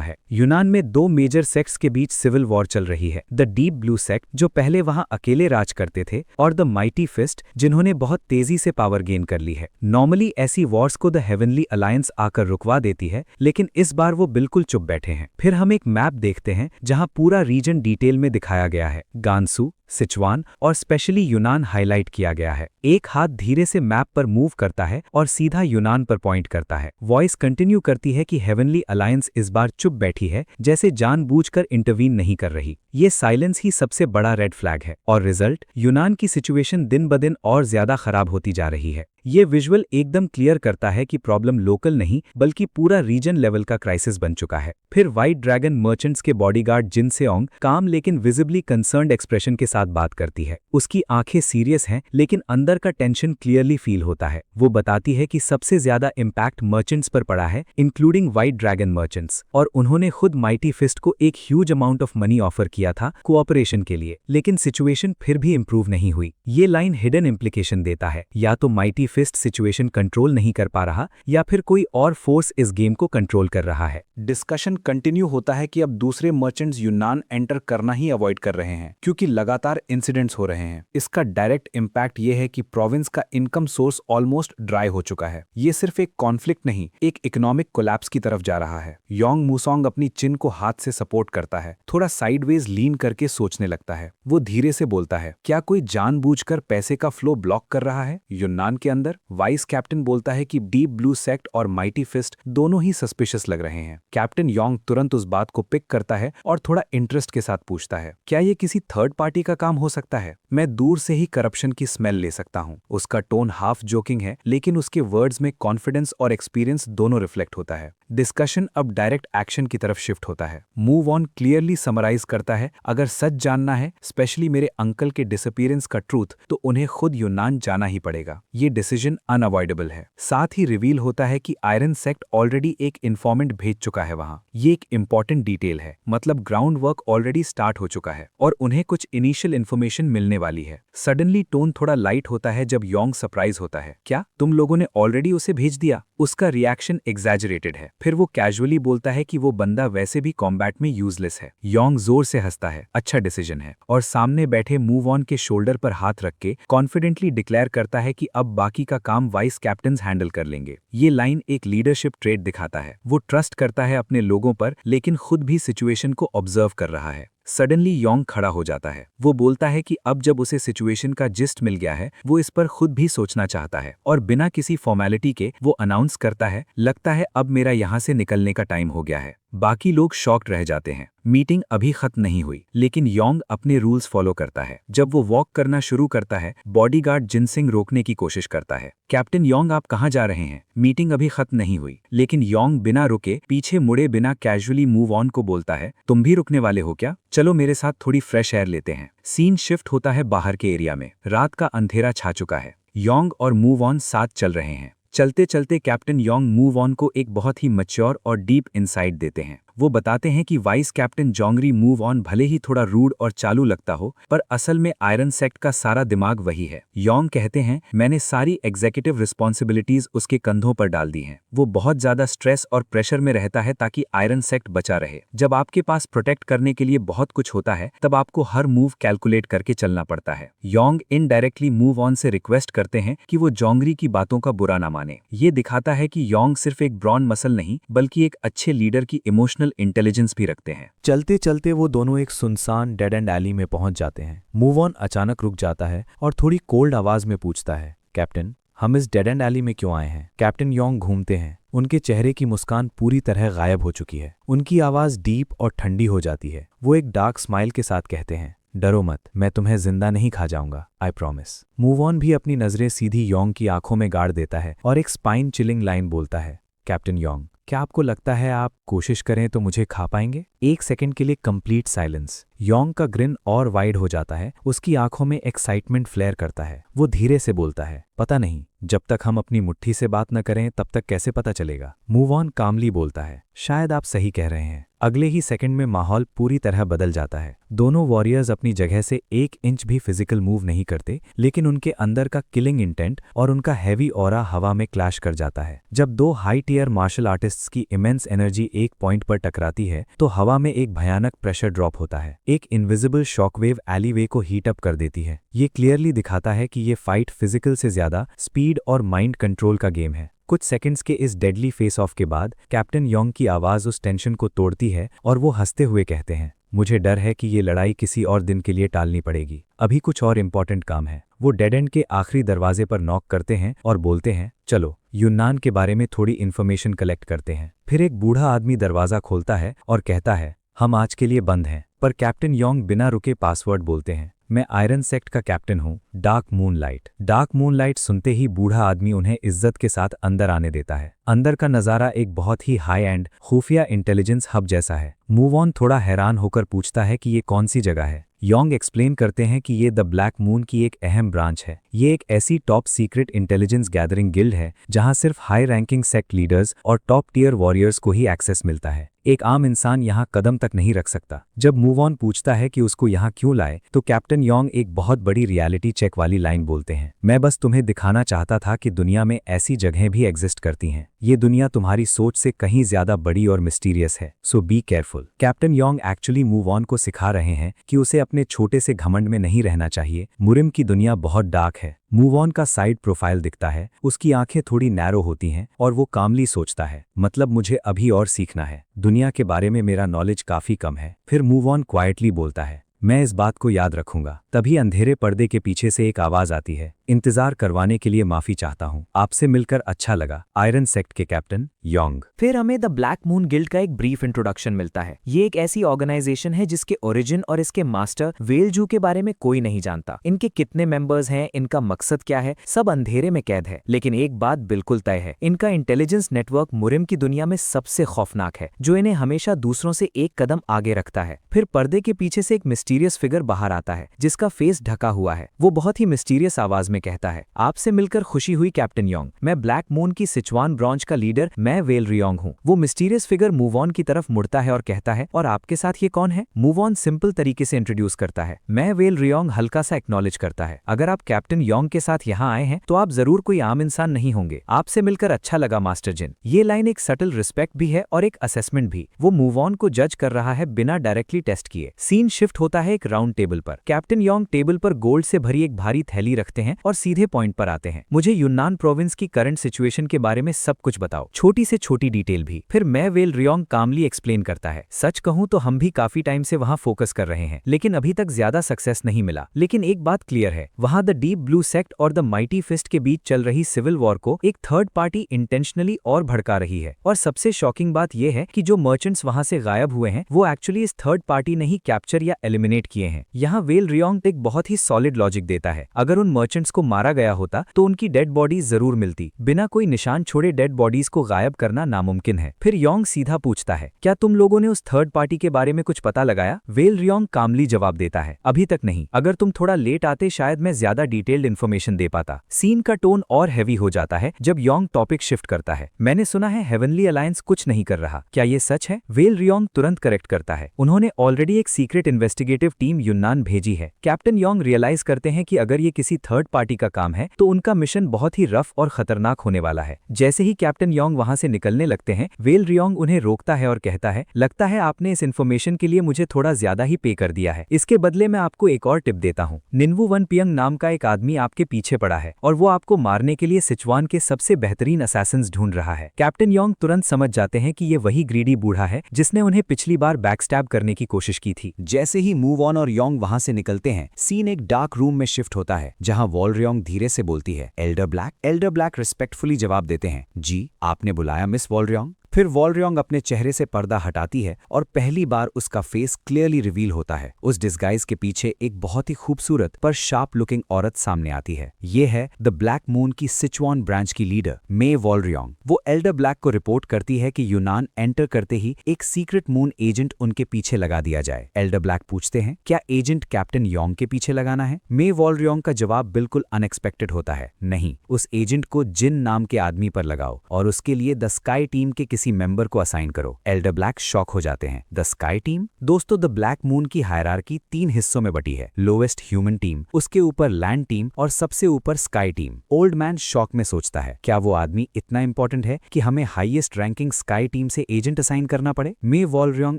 है। यूनान में दो मेजर सेक्ट्स के बीच सिविल वॉर चल रही है। द डीप ब्लू सेक्ट जो पहले वहां अकेले राज करते थे, और द माइटी फिस्ट जिन्होंने बहुत तेजी से पावर गेन कर ली है। नॉर्मली ऐसी वॉर्स को द हेवनली अलायंस आकर रुकवा देती है, लेकिन इस बार वो बिल्कुल चुप बैठे हैं। फिर हम एक मैप देखते हैं जहां पूरा रीजन डिटेल में दिखाया गया है। गांसू, सिचुआन और स्पेशली यूनान हाईलाइट किया गया है। एक हाथ धीरे से मैप पर मूव करता है और सीधा यूनान पर पॉइंट करता है। वॉइस कंटिन्यू करती है कि हेवनली अलायंस इस बार चुप बैठी है, जैसे जानबूझकर इंटरवीन नहीं कर रही। ये साइलेंस ही सबसे बड़ा रेड फ्लैग है, और रिजल्ट, यूनान की सिचुएशन दिन ब दिन और ज्यादा खराब होती जा रही है। ये विजुअल एकदम क्लियर करता है कि प्रॉब्लम लोकल नहीं बल्कि पूरा रीजन लेवल का क्राइसिस बन चुका है। फिर व्हाइट ड्रैगन मर्चेंट्स के बॉडीगार्ड जिन सेओंग काम लेकिन विजिबली कंसर्न्ड एक्सप्रेशन के साथ बात करती है। उसकी आंखें सीरियस हैं, लेकिन अंदर का टेंशन क्लियरली फील होता है। वो बताती है कि सबसे ज्यादा इम्पैक्ट मर्चेंट्स पर पड़ा है, इंक्लूडिंग व्हाइट ड्रैगन मर्चेंट्स, और उन्होंने खुद माइटी फिस्ट को एक huge amount of money offer किया था कोऑपरेशन के लिए, लेकिन सिचुएशन फिर भी इंप्रूव नहीं हुई। ये लाइन हिडन इम्प्लीकेशन देता है, या तो माइटी फिस्ट सिचुएशन कंट्रोल नहीं कर पा रहा, या फिर कोई और फोर्स इस गेम को कंट्रोल कर रहा है। डिस्कशन कंटिन्यू होता है कि अब दूसरे मर्चेंट्स यूनान एंटर करना ही अवॉइड कर रहे हैं, क्योंकि लगातार इंसिडेंट्स हो रहे हैं। इसका डायरेक्ट इम्पैक्ट ये है कि प्रोविंस का इनकम सोर्स ऑलमोस्ट ड्राई हो चुका है। ये सिर्फ एक कॉन्फ्लिक्ट नहीं, एक इकोनॉमिक कोलैप्स की तरफ जा रहा है। योंग मुसोंग अपनी चिन को हाथ से सपोर्ट करता है, थोड़ा साइडवेज लीन करके सोचने लगता है। वो धीरे से बोलता है, क्या कोई जानबूझकर पैसे का फ्लो ब्लॉक कर रहा है यूनान के अंदर? वाइस कैप्टन बोलता है कि डीप ब्लू सेक्ट और माइटी फिस्ट दोनों ही सस्पिशियस लग रहे हैं। कैप्टन योंग तुरंत उस बात को पिक करता है और थोड़ा इंटरेस्ट के साथ पूछता है, क्या ये किसी थर्ड पार्टी का काम हो सकता है? मैं दूर से ही करप्शन की स्मेल ले सकता हूँ। उसका टोन हाफ जोकिंग है, लेकिन उसके वर्ड्स में कॉन्फिडेंस और एक्सपीरियंस दोनों रिफ्लेक्ट होता है। डिस्कशन अब डायरेक्ट एक्शन की तरफ शिफ्ट होता है। मूव ऑन क्लियरली समराइज करता है, अगर सच जानना है, स्पेशली मेरे अंकल के डिसअपीयरेंस का ट्रूथ, तो उन्हें खुद यूनान जाना ही पड़ेगा। ये डिसीजन अनअवॉइडेबल है। साथ ही रिवील होता है कि आयरन सेक्ट ऑलरेडी एक इन्फॉर्मेंट भेज चुका है वहां। ये एक इंपॉर्टेंट डिटेल है, मतलब ग्राउंड वर्क ऑलरेडी स्टार्ट हो चुका है और उन्हें कुछ इनिशियल इन्फॉर्मेशन मिलने वाली है। सडनली टोन थोड़ा लाइट होता है जब योंग सरप्राइज होता है, क्या तुम लोगों ने ऑलरेडी उसे भेज दिया? उसका रिएक्शन एग्जैजरेटेड है। फिर वो कैजुअली बोलता है कि वो बंदा वैसे भी कॉम्बैट में यूजलेस है। योंग जोर से हंसता है, अच्छा डिसीजन है, और सामने बैठे मूव ऑन के शोल्डर पर हाथ रख के कॉन्फिडेंटली डिक्लेयर करता है कि अब बाकी का काम वाइस कैप्टन्स हैंडल कर लेंगे। ये लाइन एक लीडरशिप ट्रेट दिखाता है। वो ट्रस्ट करता है अपने लोगों पर, लेकिन खुद भी सिचुएशन को ऑब्जर्व कर रहा है। सडनली योंग खड़ा हो जाता है। वो बोलता है कि अब जब उसे सिचुएशन का जिस्ट मिल गया है, वो इस पर खुद भी सोचना चाहता है, और बिना किसी फॉर्मेलिटी के वो अनाउंस करता है, लगता है अब मेरा यहाँ से निकलने का टाइम हो गया है। बाकी लोग शॉक्ड रह जाते हैं। मीटिंग अभी खत्म नहीं हुई, लेकिन योंग अपने रूल्स फॉलो करता है। जब वो वॉक करना शुरू करता है, बॉडीगार्ड जिनसिंग रोकने की कोशिश करता है। कैप्टन योंग, आप कहाँ जा रहे हैं? मीटिंग अभी खत्म नहीं हुई। लेकिन योंग बिना रुके, पीछे मुड़े बिना कैजुअली मूव ऑन को बोलता है, तुम भी रुकने वाले हो क्या? चलो मेरे साथ थोड़ी फ्रेश एयर लेते हैं। सीन शिफ्ट होता है बाहर के एरिया में। रात का अंधेरा छा चुका है। योंग और मूव ऑन साथ चल रहे हैं। चलते चलते कैप्टन योंग मूव ऑन को एक बहुत ही मैच्योर और डीप इनसाइट देते हैं। वो बताते हैं कि वाइस कैप्टन जोंगरी मूव ऑन भले ही थोड़ा रूड और चालू लगता हो, पर असल में आयरन सेक्ट का सारा दिमाग वही है। योंग कहते हैं, मैंने सारी एग्जीक्यूटिव रिस्पॉन्सिबिलिटीज उसके कंधों पर डाल दी हैं। वो बहुत ज्यादा स्ट्रेस और प्रेशर में रहता है ताकि आयरन सेक्ट बचा रहे। जब आपके पास प्रोटेक्ट करने के लिए बहुत कुछ होता है, तब आपको हर मूव कैलकुलेट करके चलना पड़ता है। योंग इनडायरेक्टली मूव ऑन से रिक्वेस्ट करते हैं कि वो जोंगरी की बातों का बुरा ना माने। ये दिखाता है कि योंग सिर्फ एक ब्रॉन मसल नहीं, बल्कि एक अच्छे लीडर की इमोशनल इंटेलिजेंस भी रखते हैं। चलते चलते वो दोनों एक सुनसान डेड एंड एली में पहुंच जाते हैं। मूव ऑन अचानक रुक जाता है और थोड़ी कोल्ड आवाज में पूछता है, कैप्टन, हम इस डेड एंड एली में क्यों आए हैं? कैप्टन योंग घूमते हैं। उनके चेहरे की मुस्कान पूरी तरह गायब हो चुकी है। उनकी आवाज डीप और ठंडी हो जाती है। वो एक डार्क स्माइल के साथ कहते हैं, डरो मत, मैं तुम्हें जिंदा नहीं खा जाऊंगा, आई प्रॉमिस। मूव ऑन भी अपनी नजरें सीधी योंग की आंखों में गाड़ देता है और एक स्पाइन चिलिंग लाइन बोलता है, कैप्टन योंग, क्या आपको लगता है आप कोशिश करें तो मुझे खा पाएंगे? एक सेकंड के लिए कंप्लीट साइलेंस। योंग का ग्रिन और वाइड हो जाता है। उसकी आंखों में एक्साइटमेंट फ्लेयर करता है। वो धीरे से बोलता है, पता नहीं, जब तक हम अपनी मुट्ठी से बात न करें तब तक कैसे पता चलेगा। मूव ऑन कामली बोलता है, शायद आप सही कह रहे हैं। अगले ही सेकंड में माहौल पूरी तरह बदल जाता है। दोनों वॉरियर्स अपनी जगह से 1 इंच भी फिजिकल मूव नहीं करते, लेकिन उनके अंदर का किलिंग इंटेंट और उनका हैवी ऑरा हवा में क्लैश कर जाता है। जब 2 हाई टियर मार्शल आर्टिस्ट्स की इमेंस एनर्जी एक पॉइंट पर टकराती है तो हवा में एक भयानक प्रेशर ड्रॉप होता है। एक इनविजिबल शॉकवेव एलीवे को हीट अप कर देती है। ये क्लियरली दिखाता है कि ये फाइट फिजिकल से ज्यादा स्पीड और माइंड कंट्रोल का गेम है। कुछ सेकंड्स के इस डेडली फेस ऑफ के बाद कैप्टन योंग की आवाज उस टेंशन को तोड़ती है और वो हंसते हुए कहते हैं, मुझे डर है कि ये लड़ाई किसी और दिन के लिए टालनी पड़ेगी। अभी कुछ और इम्पोर्टेंट काम है। वो डेड एंड के आखिरी दरवाजे पर नॉक करते हैं और बोलते हैं, चलो यूनान के बारे में थोड़ी इन्फॉर्मेशन कलेक्ट करते हैं। फिर एक बूढ़ा आदमी दरवाजा खोलता है और कहता है, हम आज के लिए बंद हैं। पर कैप्टन योंग बिना रुके पासवर्ड बोलते हैं, मैं आयरन सेक्ट का कैप्टन हूँ, डार्क मूनलाइट। डार्क मूनलाइट सुनते ही बूढ़ा आदमी उन्हें इज्जत के साथ अंदर आने देता है। अंदर का नज़ारा एक बहुत ही हाई एंड खुफिया इंटेलिजेंस हब जैसा है। मूव ऑन थोड़ा हैरान होकर पूछता है कि ये कौन सी जगह है। योंग एक्सप्लेन करते हैं कि ये द ब्लैक मून की एक अहम ब्रांच है। ये एक ऐसी top secret intelligence gathering guild है जहां सिर्फ हाई रैंकिंग सेक्ट लीडर्स और टॉप टियर वॉरियर्स को ही एक्सेस मिलता है। एक आम इंसान यहां कदम तक नहीं रख सकता। जब मूव ऑन पूछता है कि उसको यहां क्यों लाए तो कैप्टन योंग एक बहुत बड़ी रियलिटी चेक वाली लाइन बोलते हैं, मैं बस तुम्हें दिखाना चाहता था कि दुनिया में ऐसी जगहें भी एग्जिस्ट करती हैं। ये दुनिया तुम्हारी सोच से कहीं ज्यादा बड़ी और मिस्टीरियस है, so be careful. Captain Yong actually move on को सिखा रहे हैं कि उसे अपने छोटे से घमंड में नहीं रहना चाहिए। मुरिम की दुनिया बहुत डार्क है। मूव ऑन का साइड प्रोफाइल दिखता है, उसकी आंखें थोड़ी नैरो होती हैं और वो कामली सोचता है, मतलब मुझे अभी और सीखना है, दुनिया के बारे में मेरा नॉलेज काफी कम है। फिर मूव ऑन क्वाइटली बोलता है, मैं इस बात को याद रखूंगा। तभी अंधेरे पर्दे के पीछे से एक आवाज आती है, इंतजार करवाने के लिए माफी चाहता हूँ, आपसे मिलकर अच्छा लगा, आयरन सेक्ट के कैप्टन योंग। फिर हमें द ब्लैक मून गिल्ड का एक ब्रीफ इंट्रोडक्शन मिलता है। ये एक ऐसी ऑर्गेनाइजेशन है जिसके ओरिजिन और इसके मास्टर वेलजू के बारे में कोई नहीं जानता। इनके कितने मेंबर्स हैं, इनका मकसद क्या है, सब अंधेरे में कैद है। लेकिन एक बात बिल्कुल तय है, इनका इंटेलिजेंस नेटवर्क मुरिम की दुनिया में सबसे खौफनाक है, जो इन्हें हमेशा दूसरों से एक कदम आगे रखता है। फिर पर्दे के पीछे से एक मिस्टीरियस फिगर बाहर आता है जिसका फेस ढका हुआ है। वो बहुत ही मिस्टीरियस आवाज में कहता है, आपसे मिलकर खुशी हुई कैप्टन योंग, मैं ब्लैक मून की सिचुआन ब्रांच का लीडर मैं वेल रियोंग हूँ। वो मिस्टीरियस फिगर मूव ऑन की तरफ मुड़ता है और कहता है, और आपके साथ ये कौन है? मूव ऑन सिंपल तरीके से इंट्रोड्यूस करता है, मैं वेल रियोंग हल्का सा एक्नॉलेज करता है, अगर आप कैप्टन योंग के साथ यहाँ आए हैं तो आप जरूर कोई आम इंसान नहीं होंगे, आपसे मिलकर अच्छा लगा मास्टर जिन। ये लाइन एक सटल रिस्पेक्ट भी है और एक असेसमेंट भी। वो मूव ऑन को जज कर रहा है बिना डायरेक्टली टेस्ट किए। सीन शिफ्ट होता है एक राउंड टेबल पर। कैप्टन योंग टेबल पर गोल्ड से भरी एक भारी थैली रखते हैं और सीधे पॉइंट पर आते हैं, मुझे यूनान प्रोविंस की करंट सिचुएशन के बारे में सब कुछ बताओ, छोटी से छोटी डिटेल भी। फिर मैं वेल रियोंग कामली एक्सप्लेन करता है, सच कहूं तो हम भी काफी टाइम से वहां फोकस कर रहे हैं, लेकिन अभी तक ज्यादा सक्सेस नहीं मिला। लेकिन एक बात क्लियर है, वहां द डीप ब्लू सेक्ट और द माइटी फिस्ट के बीच चल रही सिविल वॉर को एक थर्ड पार्टी इंटेंशनली और भड़का रही है। और सबसे शॉकिंग बात यह है कि जो मर्चेंट्स वहां से गायब हुए हैं वो एक्चुअली इस थर्ड पार्टी ने ही कैप्चर या एलिमिनेट किए हैं। यहाँ वेल रियोंग एक बहुत ही सॉलिड लॉजिक देता है, अगर उन मर्चेंट्स को मारा गया होता तो उनकी डेड बॉडीज जरूर मिलती, बिना कोई निशान छोड़े डेड बॉडीज को गायब करना नामुमकिन है। फिर योंग सीधा पूछता है, क्या तुम लोगों ने उस थर्ड पार्टी के बारे में कुछ पता लगाया? वेल रियोंग कामली जवाब देता है, अभी तक नहीं, अगर तुम थोड़ा लेट आते शायद मैं ज्यादा डिटेल्ड इन्फॉर्मेशन दे पाता। सीन का टोन और हैवी हो जाता है जब योंग टॉपिक शिफ्ट करता है, मैंने सुना है हेवनली अलायंस कुछ नहीं कर रहा, क्या ये सच है? वेल रियोंग तुरंत करेक्ट करता है, उन्होंने ऑलरेडी एक सीक्रेट इन्वेस्टिगेटिव टीम यूनान भेजी है। कैप्टन योंग रियलाइज करते हैं कि अगर ये किसी थर्ड पार्टी का काम है तो उनका मिशन बहुत ही रफ और खतरनाक होने वाला है। जैसे ही कैप्टन योंग वहां से निकलने लगते हैं, वेल रियोंग उन्हें रोकता है और कहता है, लगता है आपने इस इन्फॉर्मेशन के लिए मुझे थोड़ा ज्यादा ही पे कर दिया है, इसके बदले मैं आपको एक और टिप देता हूँ। निन्वू वन पियंग नाम का एक आदमी आपके पीछे पड़ा है और वो आपको मारने के लिए सिचुआन के सबसे बेहतरीन असैसिन्स ढूंढ रहा है। कैप्टन योंग तुरंत समझ जाते हैं कि ये वही ग्रीडी बूढ़ा है जिसने उन्हें पिछली बार बैकस्टैब करने की कोशिश की थी। जैसे ही मूव ऑन और योंग वहां से निकलते हैं, सीन एक डार्क रूम में शिफ्ट होता है जहां वॉल रियोंग धीरे से बोलती है, Elder black. Elder black respectfully जवाब देते हैं, जी आपने बुलाया मिस वॉल रियोंग? फिर वॉलरियोंग अपने चेहरे से पर्दा हटाती है और पहली बार उसका फेस क्लियरली रिवील होता है। उस डिस्गाइज के पीछे एक बहुत ही खूबसूरत पर शार्प लुकिंग औरत सामने आती है। ये है द ब्लैक मून की सिचुआन ब्रांच की लीडर मे वॉलरियोंग। वो एल्डर ब्लैक को रिपोर्ट करती है कि यूनान एंटर करते ही एक सीक्रेट मून एजेंट उनके पीछे लगा दिया जाए। एल्डर ब्लैक पूछते हैं, क्या एजेंट कैप्टन योंग के पीछे लगाना है? मे वॉलरियोंग का जवाब बिल्कुल अनएक्सपेक्टेड होता है, नहीं, उस एजेंट को जिन नाम के आदमी पर लगाओ और उसके लिए द स्काई टीम के किसी मेंबर को असाइन करो। एल्डर ब्लैक शॉक हो जाते हैं। The sky team? दोस्तों, द ब्लैक मून की हायरार्की 3 हिस्सों में बटी है। लोवेस्ट ह्यूमन टीम, उसके ऊपर लैंड टीम और सबसे ऊपर sky team. Old man shock में सोचता है, क्या वो आदमी इतना इंपॉर्टेंट है कि हमें हाईएस्ट रैंकिंग स्काई टीम से एजेंट असाइन करना पड़े? मे वॉलरियोंग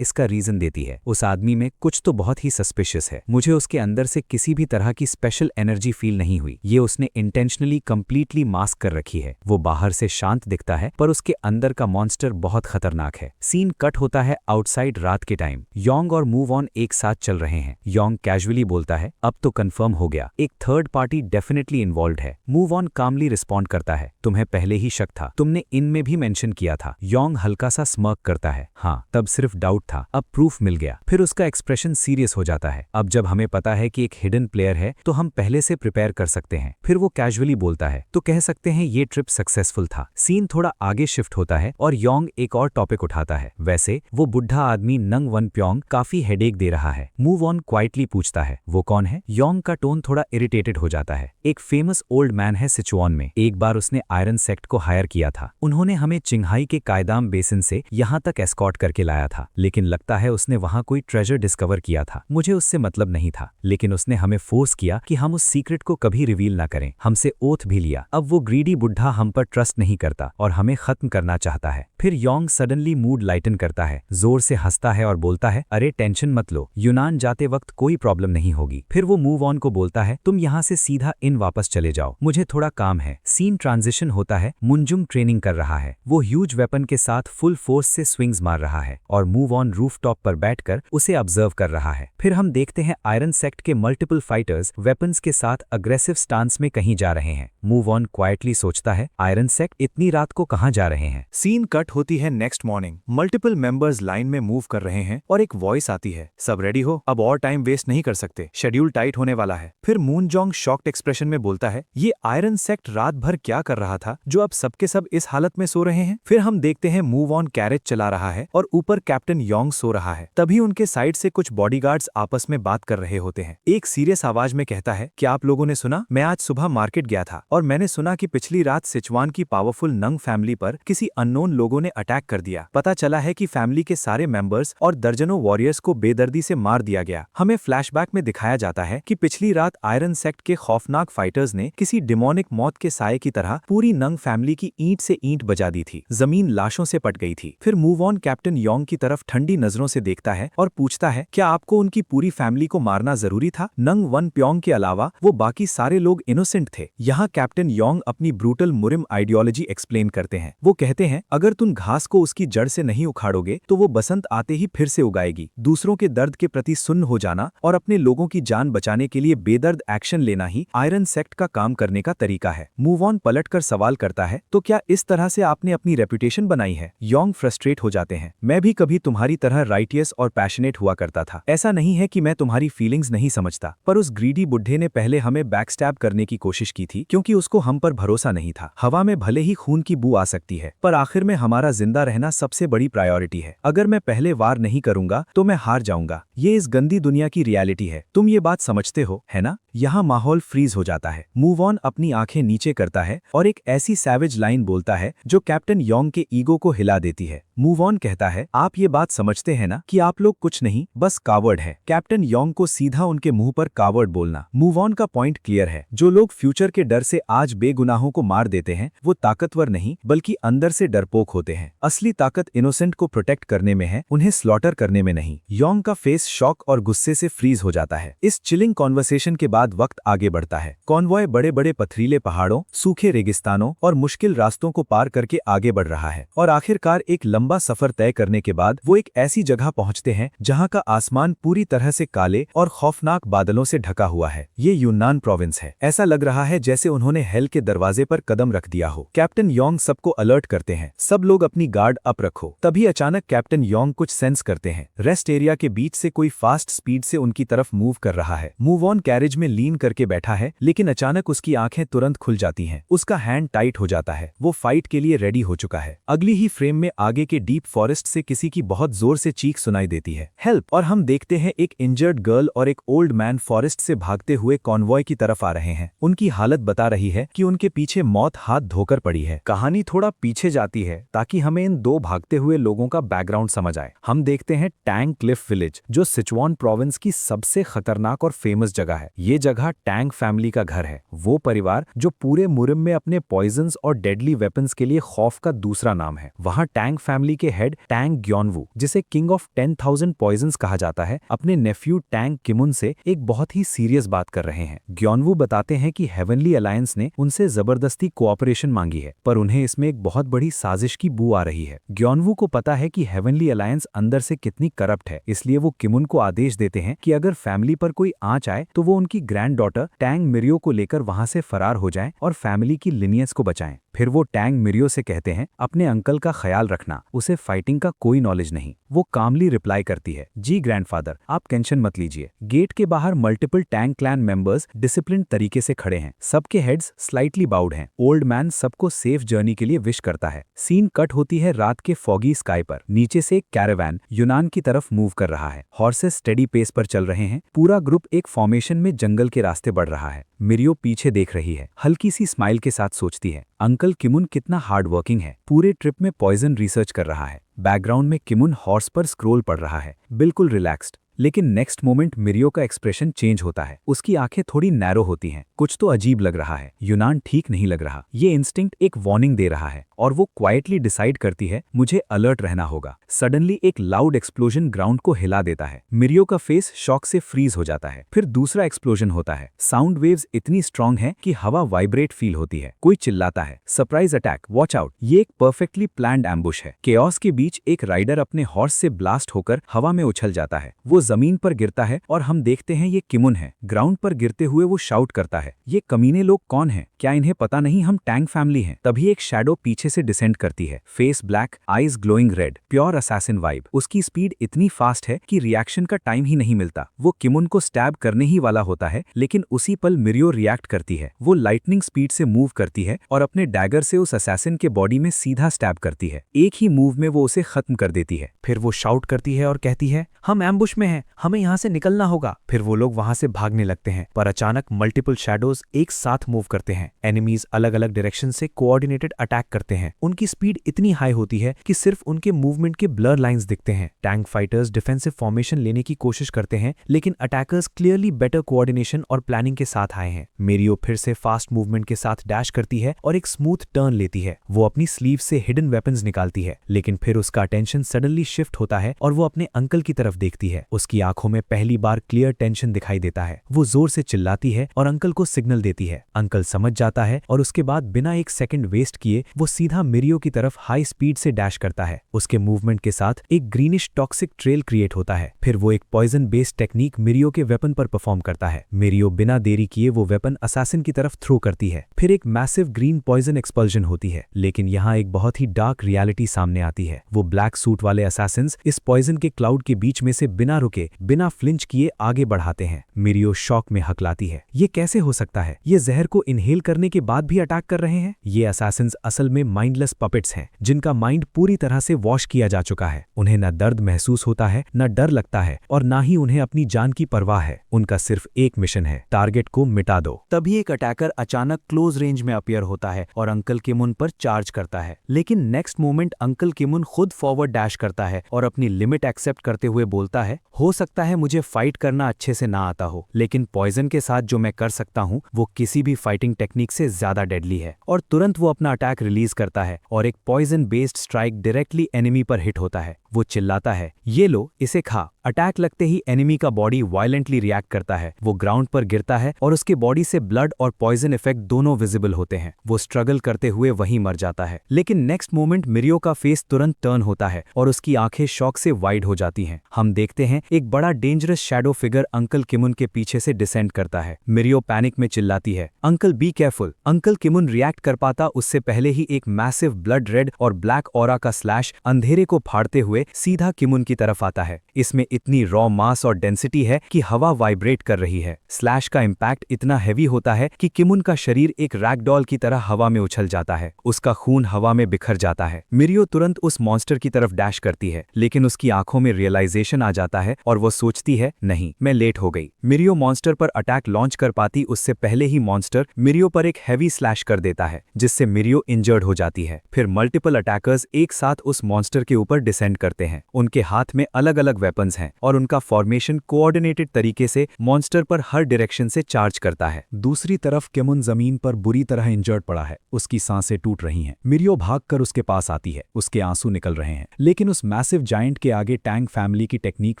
इसका रीजन देती है, उस आदमी में कुछ तो बहुत ही सस्पिशियस है। मुझे उसके अंदर से किसी भी तरह की स्पेशल एनर्जी फील नहीं हुई। ये उसने इंटेंशनली कंप्लीटली मास्क कर रखी है। वो बाहर से शांत दिखता है पर उसके अंदर का मॉन्स्टर बहुत खतरनाक है। सीन कट होता है आउटसाइड रात के टाइम। योंग और मूव ऑन एक साथ चल रहे हैं। योंग कैजुअली बोलता है, अब तो कंफर्म हो गया, एक थर्ड पार्टी डेफिनेटली इन्वॉल्व्ड है। मूव ऑन कामली रिस्पॉन्ड करता है, तुम्हें पहले ही शक था, तुमने इनमें भी मेंशन किया था। योंग हल्का सा स्मर्क करता है, हाँ, तब सिर्फ डाउट था, अब प्रूफ मिल गया। फिर उसका एक्सप्रेशन सीरियस हो जाता है। अब जब हमें पता है कि एक हिडन प्लेयर है तो हम पहले से प्रिपेयर कर सकते हैं। फिर वो कैजुअली बोलता है, तो कह सकते हैं ये ट्रिप सक्सेसफुल था। सीन थोड़ा आगे शिफ्ट होता है और योंग एक और टॉपिक उठाता है। वैसे वो बुढ़ा आदमी नंग वन प्योंग काफी हेडेक दे रहा है। मूव ऑन क्वाइटली पूछता है, वो कौन है? योंग का टोन थोड़ा इरिटेटेड हो जाता है। एक फेमस ओल्ड मैन है सिचुआन में, एक बार उसने आयरन सेक्ट को हायर किया था। उन्होंने हमें चिंगहाई के कायदाम बेसिन से यहाँ तक एस्कॉर्ट करके लाया था, लेकिन लगता है उसने वहाँ कोई ट्रेजर डिस्कवर किया था। मुझे उससे मतलब नहीं था, लेकिन उसने हमें फोर्स किया कि हम उस सीक्रेट को कभी रिवील ना करें। हमसे ओथ भी लिया। अब वो ग्रीडी बुढ़ा हम पर ट्रस्ट नहीं करता और हमें खत्म करना चाहता है। फिर योंग सडनली मूड लाइटन करता है, जोर से हंसता है और बोलता है, अरे टेंशन मत लो, यूनान जाते वक्त कोई प्रॉब्लम नहीं होगी। फिर वो मूव ऑन को बोलता है, तुम यहाँ से सीधा इन वापस चले जाओ, मुझे थोड़ा काम है। सीन ट्रांजिशन होता है, मुंजुंग ट्रेनिंग कर रहा है। वो ह्यूज वेपन के साथ फुल फोर्स से स्विंग्स मार रहा है और मूव ऑन रूफटॉप पर बैठकर उसे ऑब्जर्व कर रहा है। फिर हम देखते हैं आयरन सेक्ट के मल्टीपल फाइटर्स वेपन्स के साथ अग्रेसिव स्टांस में कहीं जा रहे हैं। मूव ऑन क्वाइटली सोचता है, आयरन सेक्ट इतनी रात को कहाँ जा रहे हैं? सीन कट होती है next morning. Multiple members line में मूव कर रहे हैं और एक वॉइस आती है, सब रेडी हो, अब और टाइम वेस्ट नहीं कर सकते, शेड्यूल टाइट होने वाला है। फिर मूनजोंग शॉक्ड एक्सप्रेशन में बोलता है, ये आयरन सेक्ट रात भर क्या कर रहा था जो अब सबके सब इस हालत में सो रहे हैं? फिर हम देखते हैं मूव ऑन कैरेज चला रहा है और ऊपर कैप्टन योंग सो रहा है। तभी उनके साइड से कुछ बॉडीगार्ड्स आपस में बात कर रहे होते हैं। एक सीरियस आवाज में कहता है, क्या आप लोगों ने सुना? मैं आज सुबह मार्केट गया था और मैंने सुना कि पिछली रात सिचुआन की पावरफुल नंग फैमिली पर किसी अननोन लोगों ने अटैक कर दिया। पता चला है कि फैमिली के सारे मेंबर्स और दर्जनों वॉरियर्स को बेदर्दी से मार दिया गया। हमें फ्लैशबैक में दिखाया जाता है कि पिछली रात आयरन सेक्ट के खौफनाक फाइटर्स ने किसी डिमोनिक मौत के साए की तरह पूरी नंग फैमिली की ईंट से ईंट बजा दी थी। जमीन लाशों से पट गई थी। फिर मूव ऑन कैप्टन योंग की तरफ ठंडी नजरों से देखता है और पूछता है, क्या आपको उनकी पूरी फैमिली को मारना जरूरी था? नंग वन प्योंग के अलावा वो बाकी सारे लोग इनोसेंट थे। यहाँ कैप्टन योंग अपनी ब्रूटल मुरिम आइडियोलॉजी एक्सप्लेन करते हैं। वो कहते हैं, अगर तुम घास को उसकी जड़ से नहीं उखाड़ोगे तो वो बसंत आते ही फिर से उगाएगी। दूसरों के दर्द के प्रति सुन्न हो जाना और अपने लोगों की जान बचाने के लिए बेदर्द एक्शन लेना ही आयरन सेक्ट का काम करने का तरीका है। मूव ऑन पलटकर सवाल करता है, तो क्या इस तरह से आपने अपनी रेपुटेशन बनाई है? योंग फ्रस्ट्रेट हो जाते हैं, मैं भी कभी तुम्हारी तरह राइटियस और पैशनेट हुआ करता था। ऐसा नहीं है कि मैं तुम्हारी फीलिंग्स नहीं समझता, पर उस ग्रीडी बुढ़े ने पहले हमें बैकस्टैब करने की कोशिश की थी क्योंकि उसको हम पर भरोसा नहीं था। हवा में भले ही खून की बू आ सकती है, पर आखिर में हमारा जिंदा रहना सबसे बड़ी प्रायोरिटी है। अगर मैं पहले वार नहीं करूंगा तो मैं हार जाऊंगा। ये इस गंदी दुनिया की रियलिटी है। तुम ये बात समझते हो, है ना? यहाँ माहौल फ्रीज हो जाता है। मूव ऑन अपनी आंखें नीचे करता है और एक ऐसी सैवेज लाइन बोलता है जो कैप्टन योंग के ईगो को हिला देती है। मूव ऑन कहता है, आप ये बात समझते हैं ना कि आप लोग कुछ नहीं, बस कावर्ड है। कैप्टन योंग को सीधा उनके मुंह पर कावर्ड बोलना। मूव ऑन का पॉइंट क्लियर है, जो लोग फ्यूचर के डर से आज बेगुनाहों को मार देते हैं वो ताकतवर नहीं बल्कि अंदर से डरपोक होते हैं। असली ताकत इनोसेंट को प्रोटेक्ट करने में है, उन्हें स्लॉटर करने में नहीं। योंग का फेस शॉक और गुस्से से फ्रीज हो जाता है। इस चिलिंग कॉन्वर्सेशन के बाद वक्त आगे बढ़ता है। कॉन्वॉय बड़े बड़े पथरीले पहाड़ों, सूखे रेगिस्तानों और मुश्किल रास्तों को पार करके आगे बढ़ रहा है और आखिरकार एक लंबा लंबा सफर तय करने के बाद वो एक ऐसी जगह पहुंचते हैं जहां का आसमान पूरी तरह से काले और खौफनाक बादलों से ढका हुआ है। ये यूनान प्रोविंस है। ऐसा लग रहा है जैसे उन्होंने हेल के दरवाजे पर कदम रख दिया हो। कैप्टन योंग सबको अलर्ट करते हैं, सब लोग अपनी गार्ड अप रखो। तभी अचानक कैप्टन योंग कुछ सेंस करते हैं। रेस्ट एरिया के बीच से कोई फास्ट स्पीड से उनकी तरफ मूव कर रहा है। मूव ऑन कैरेज में लीन करके बैठा है, लेकिन अचानक उसकी आंखें तुरंत खुल जाती हैं। उसका हैंड टाइट हो जाता है। वो फाइट के लिए रेडी हो चुका है। अगली ही फ्रेम में आगे के डीप फॉरेस्ट से किसी की बहुत जोर से चीख सुनाई देती है, हेल्प। और हम देखते हैं एक इंजर्ड गर्ल और एक ओल्ड मैन फॉरेस्ट से भागते हुए कॉन्वॉय की तरफ आ रहे हैं। उनकी हालत बता रही है कि उनके पीछे मौत हाथ धोकर पड़ी है। कहानी थोड़ा पीछे जाती है ताकि हमें इन दो भागते हुए लोगों का बैकग्राउंड समझ आए। हम देखते हैं टैंग क्लिफ विलेज, जो सिचुआन प्रोविंस की सबसे खतरनाक और फेमस जगह है। ये जगह टैंग फैमिली का घर है, वो परिवार जो पूरे मुरिम में अपने पॉइजन्स और डेडली वेपन्स के लिए खौफ का दूसरा नाम है। वहां टैंग फैमिली के हेड टैंग ग्योनवू, जिसे किंग ऑफ 10,000 पॉइजन्स कहा जाता है, अपने नेफ्यू टैंग किमुन से एक बहुत ही सीरियस बात कर रहे हैं। ग्योनवू बताते हैं कि हेवनली अलायंस ने उनसे जबरदस्ती कोऑपरेशन मांगी है, पर उन्हें इसमें एक बहुत बड़ी साजिश की बू आ रही है। ग्योनवू को पता है कि हेवनली अलायंस अंदर से कितनी करप्ट है, इसलिए वो किमुन को आदेश देते हैं कि अगर फैमिली पर कोई आंच आए तो वो उनकी ग्रैंड डॉटर टैंग मिरियो को लेकर वहां से फरार हो जाएं और फैमिली की लिनियज को बचाएं। फिर वो टैंग मिरियो से कहते हैं, अपने अंकल का ख्याल रखना, उसे फाइटिंग का कोई नॉलेज नहीं। वो कामली रिप्लाई करती है, जी ग्रैंडफादर, आप टेंशन मत लीजिए। गेट के बाहर multiple Tang clan members discipline तरीके से खड़े हैं। सबके हेड्स स्लाइटली बाउड हैं। ओल्ड मैन सबको सेफ जर्नी के लिए विश करता है। सीन कट होती है रात के फॉगी स्काई पर। नीचे से एक कैरावैन यूनान की तरफ मूव कर रहा है। हॉर्सेस स्टेडी पेस पर चल रहे हैं। पूरा ग्रुप एक फॉर्मेशन में जंगल के रास्ते बढ़ रहा है। मिरियो पीछे देख रही है, हल्की सी स्माइल के साथ सोचती है, अंकल किमुन कितना हार्ड वर्किंग है, पूरे ट्रिप में पॉइजन रिसर्च कर रहा है। बैकग्राउंड में किमुन हॉर्स पर स्क्रोल पढ़ रहा है, बिल्कुल रिलैक्स्ड। लेकिन नेक्स्ट मोमेंट मिरियो का एक्सप्रेशन चेंज होता है। उसकी आंखें थोड़ी नैरो होती हैं। कुछ तो अजीब लग रहा है। यूनान ठीक नहीं लग रहा। ये इंस्टिंक्ट एक वार्निंग दे रहा है और वो क्वाइटली डिसाइड करती है, मुझे अलर्ट रहना होगा। सडनली एक लाउड एक्सप्लोजन ग्राउंड को हिला देता है। मिरियो का फेस शॉक से फ्रीज हो जाता है। फिर दूसरा एक्सप्लोजन होता है। साउंड वेव्स इतनी स्ट्रांग है कि हवा वाइब्रेट फील होती है। कोई चिल्लाता है, सरप्राइज अटैक, वॉच आउट। ये एक परफेक्टली प्लान्ड एम्बुश है। केओस के बीच एक राइडर अपने हॉर्स से ब्लास्ट होकर हवा में उछल जाता है। वो जमीन पर गिरता है और हम देखते हैं ये किमुन है। ग्राउंड पर गिरते हुए वो शाउट करता है, ये कमीने लोग कौन हैं? क्या इन्हें पता नहीं हम टैंग फैमिली हैं? तभी एक शैडो पीछे से डिसेंड करती है। Face black, eyes glowing red, pure assassin vibe. उसकी स्पीड इतनी फास्ट है कि रिएक्शन का टाइम ही नहीं मिलता। वो किमुन को स्टैब करने ही वाला होता है, लेकिन उसी पल मिरियो रिएक्ट करती है। वो लाइटनिंग स्पीड से मूव करती है और अपने डैगर से उस असैसिन के बॉडी में सीधा स्टैब करती है। एक ही मूव में वो उसे खत्म कर देती है। फिर वो शाउट करती है और कहती है, हम एम्बुश में हैं, हमें यहाँ से निकलना होगा। फिर वो लोग वहां से भागने लगते हैं, पर अचानक मल्टीपल शैडोज एक साथ मूव करते हैं। एनिमीज अलग अलग डायरेक्शन से कोऑर्डिनेटेड अटैक करते हैं। उनकी स्पीड इतनी हाई होती है कि सिर्फ उनके मूवमेंट के ब्लर लाइंस दिखते हैं। टैंक फाइटर्स डिफेंसिव फॉर्मेशन लेने की कोशिश करते हैं, लेकिन अटैकर्स क्लियरली बेटर कोऑर्डिनेशन और प्लानिंग के साथ आए हैं। मिरियो फिर से फास्ट मूवमेंट के साथ डैश करती है और एक स्मूथ टर्न लेती है। वो अपनी स्लीव से हिडन वेपन्स निकालती है, लेकिन फिर उसका अटेंशन सडनली शिफ्ट होता है और वो अपने अंकल की तरफ देखती है। उसकी आंखों में पहली बार क्लियर टेंशन दिखाई देता है। वो जोर से चिल्लाती है और अंकल को सिग्नल देती है। अंकल समझ जाता है और उसके बाद बिना एक सेकंड वेस्ट किए वो सीधा मिरियो की तरफ हाई स्पीड से डैश करता है। उसके मूवमेंट के साथ एक ग्रीनिश टॉक्सिक ट्रेल क्रिएट होता है। फिर वो एक पॉइजन बेस्ड टेक्निक मिरियो के वेपन पर परफॉर्म करता है। मिरियो बिना देरी किए वो वेपन असैसिन की तरफ थ्रो करती है। फिर एक मैसिव ग्रीन पॉइजन एक्सपल्जन होती है, लेकिन यहाँ एक बहुत ही डार्क रियलिटी सामने आती है। वो ब्लैक सूट वाले असैसिन्स इस पॉइजन के क्लाउड के बीच में से बिना रुके, बिना फ्लिंच किए आगे बढ़ाते हैं। मिरियो शॉक में हकलाती है, ये कैसे हो सकता है? ये जहर को इनहेल करने के बाद भी अटैक कर रहे हैं। ये असैसिन्स असल में माइंडलेस पपेट्स हैं, जिनका माइंड पूरी तरह से वॉश किया जा चुका है। उन्हें न दर्द महसूस होता है, न डर लगता है और ना ही उन्हें अपनी जान की परवाह है। उनका सिर्फ एक मिशन है, टारगेट को मिटा दो। तभी एक अटैकर अचानक क्लोज रेंज में अपीयर होता है और अंकल किमुन पर चार्ज करता है। लेकिन नेक्स्ट मोमेंट अंकल किमुन खुद फॉरवर्ड डैश करता है और अपनी लिमिट एक्सेप्ट करते हुए बोलता है, हो सकता है मुझे फाइट करना अच्छे से ना आता हो, लेकिन पॉइजन के साथ जो मैं कर सकता हूँ वो किसी भी फाइटिंग टेक्निक से ज्यादा डेडली है। और तुरंत वो अपना अटैक रिलीज करता है और एक poison based strike directly enemy पर हिट होता है। वो चिल्लाता है, ये लो, इसे खा। अटैक लगते ही एनिमी का बॉडी वायलेंटली रिएक्ट करता है। वो ग्राउंड पर गिरता है और उसके बॉडी से ब्लड और पॉइजन इफेक्ट दोनों विजिबल होते हैं। वो स्ट्रगल करते हुए वहीं मर जाता है। लेकिन नेक्स्ट मोमेंट मिरियो का फेस तुरंत टर्न होता है और उसकी आंखें शॉक से वाइड हो जाती हैं। हम देखते हैं एक बड़ा डेंजरस शैडो फिगर अंकल किमुन के पीछे से डिसेंड करता है। मिरियो पैनिक में चिल्लाती है, uncle be careful. Uncle Kimun react कर पाता उससे पहले ही एक मैसिव ब्लड रेड और ब्लैक ऑरा का स्लैश अंधेरे को फाड़ते हुए सीधा किमुन की तरफ आता है। इसमें इतनी रॉ मास और डेंसिटी है कि हवा वाइब्रेट कर रही है। स्लैश का इम्पैक्ट इतना हैवी होता है कि किमुन का शरीर एक रैगडॉल की तरह हवा में उछल जाता है। उसका खून हवा में बिखर जाता है। मिरियो तुरंत उस मॉन्स्टर की तरफ डैश करती है, लेकिन उसकी आंखों में रियलाइजेशन आ जाता है और वो सोचती है, नहीं, मैं लेट हो गई। मिरियो मॉन्स्टर पर अटैक लॉन्च कर पाती उससे पहले ही मॉन्स्टर मिरियो पर एक हैवी स्लैश कर देता है, जिससे मिरियो इंजर्ड हो जाती है। फिर मल्टीपल अटैकर्स एक साथ उस मॉन्स्टर के ऊपर डिसेंड करते हैं। उनके हाथ में अलग अलग वेपन्स हैं और उनका फॉर्मेशन कोऑर्डिनेटेड तरीके से मॉन्स्टर पर हर डायरेक्शन से चार्ज करता है। दूसरी तरफ किमुन जमीन पर बुरी तरह इंजर्ड पड़ा है। उसकी सांसें टूट रही हैं। मिरियो भागकर उसके पास आती है। उसके आंसू निकल रहे हैं, लेकिन उस मैसिव जायंट के आगे टैंग फैमिली की टेक्निक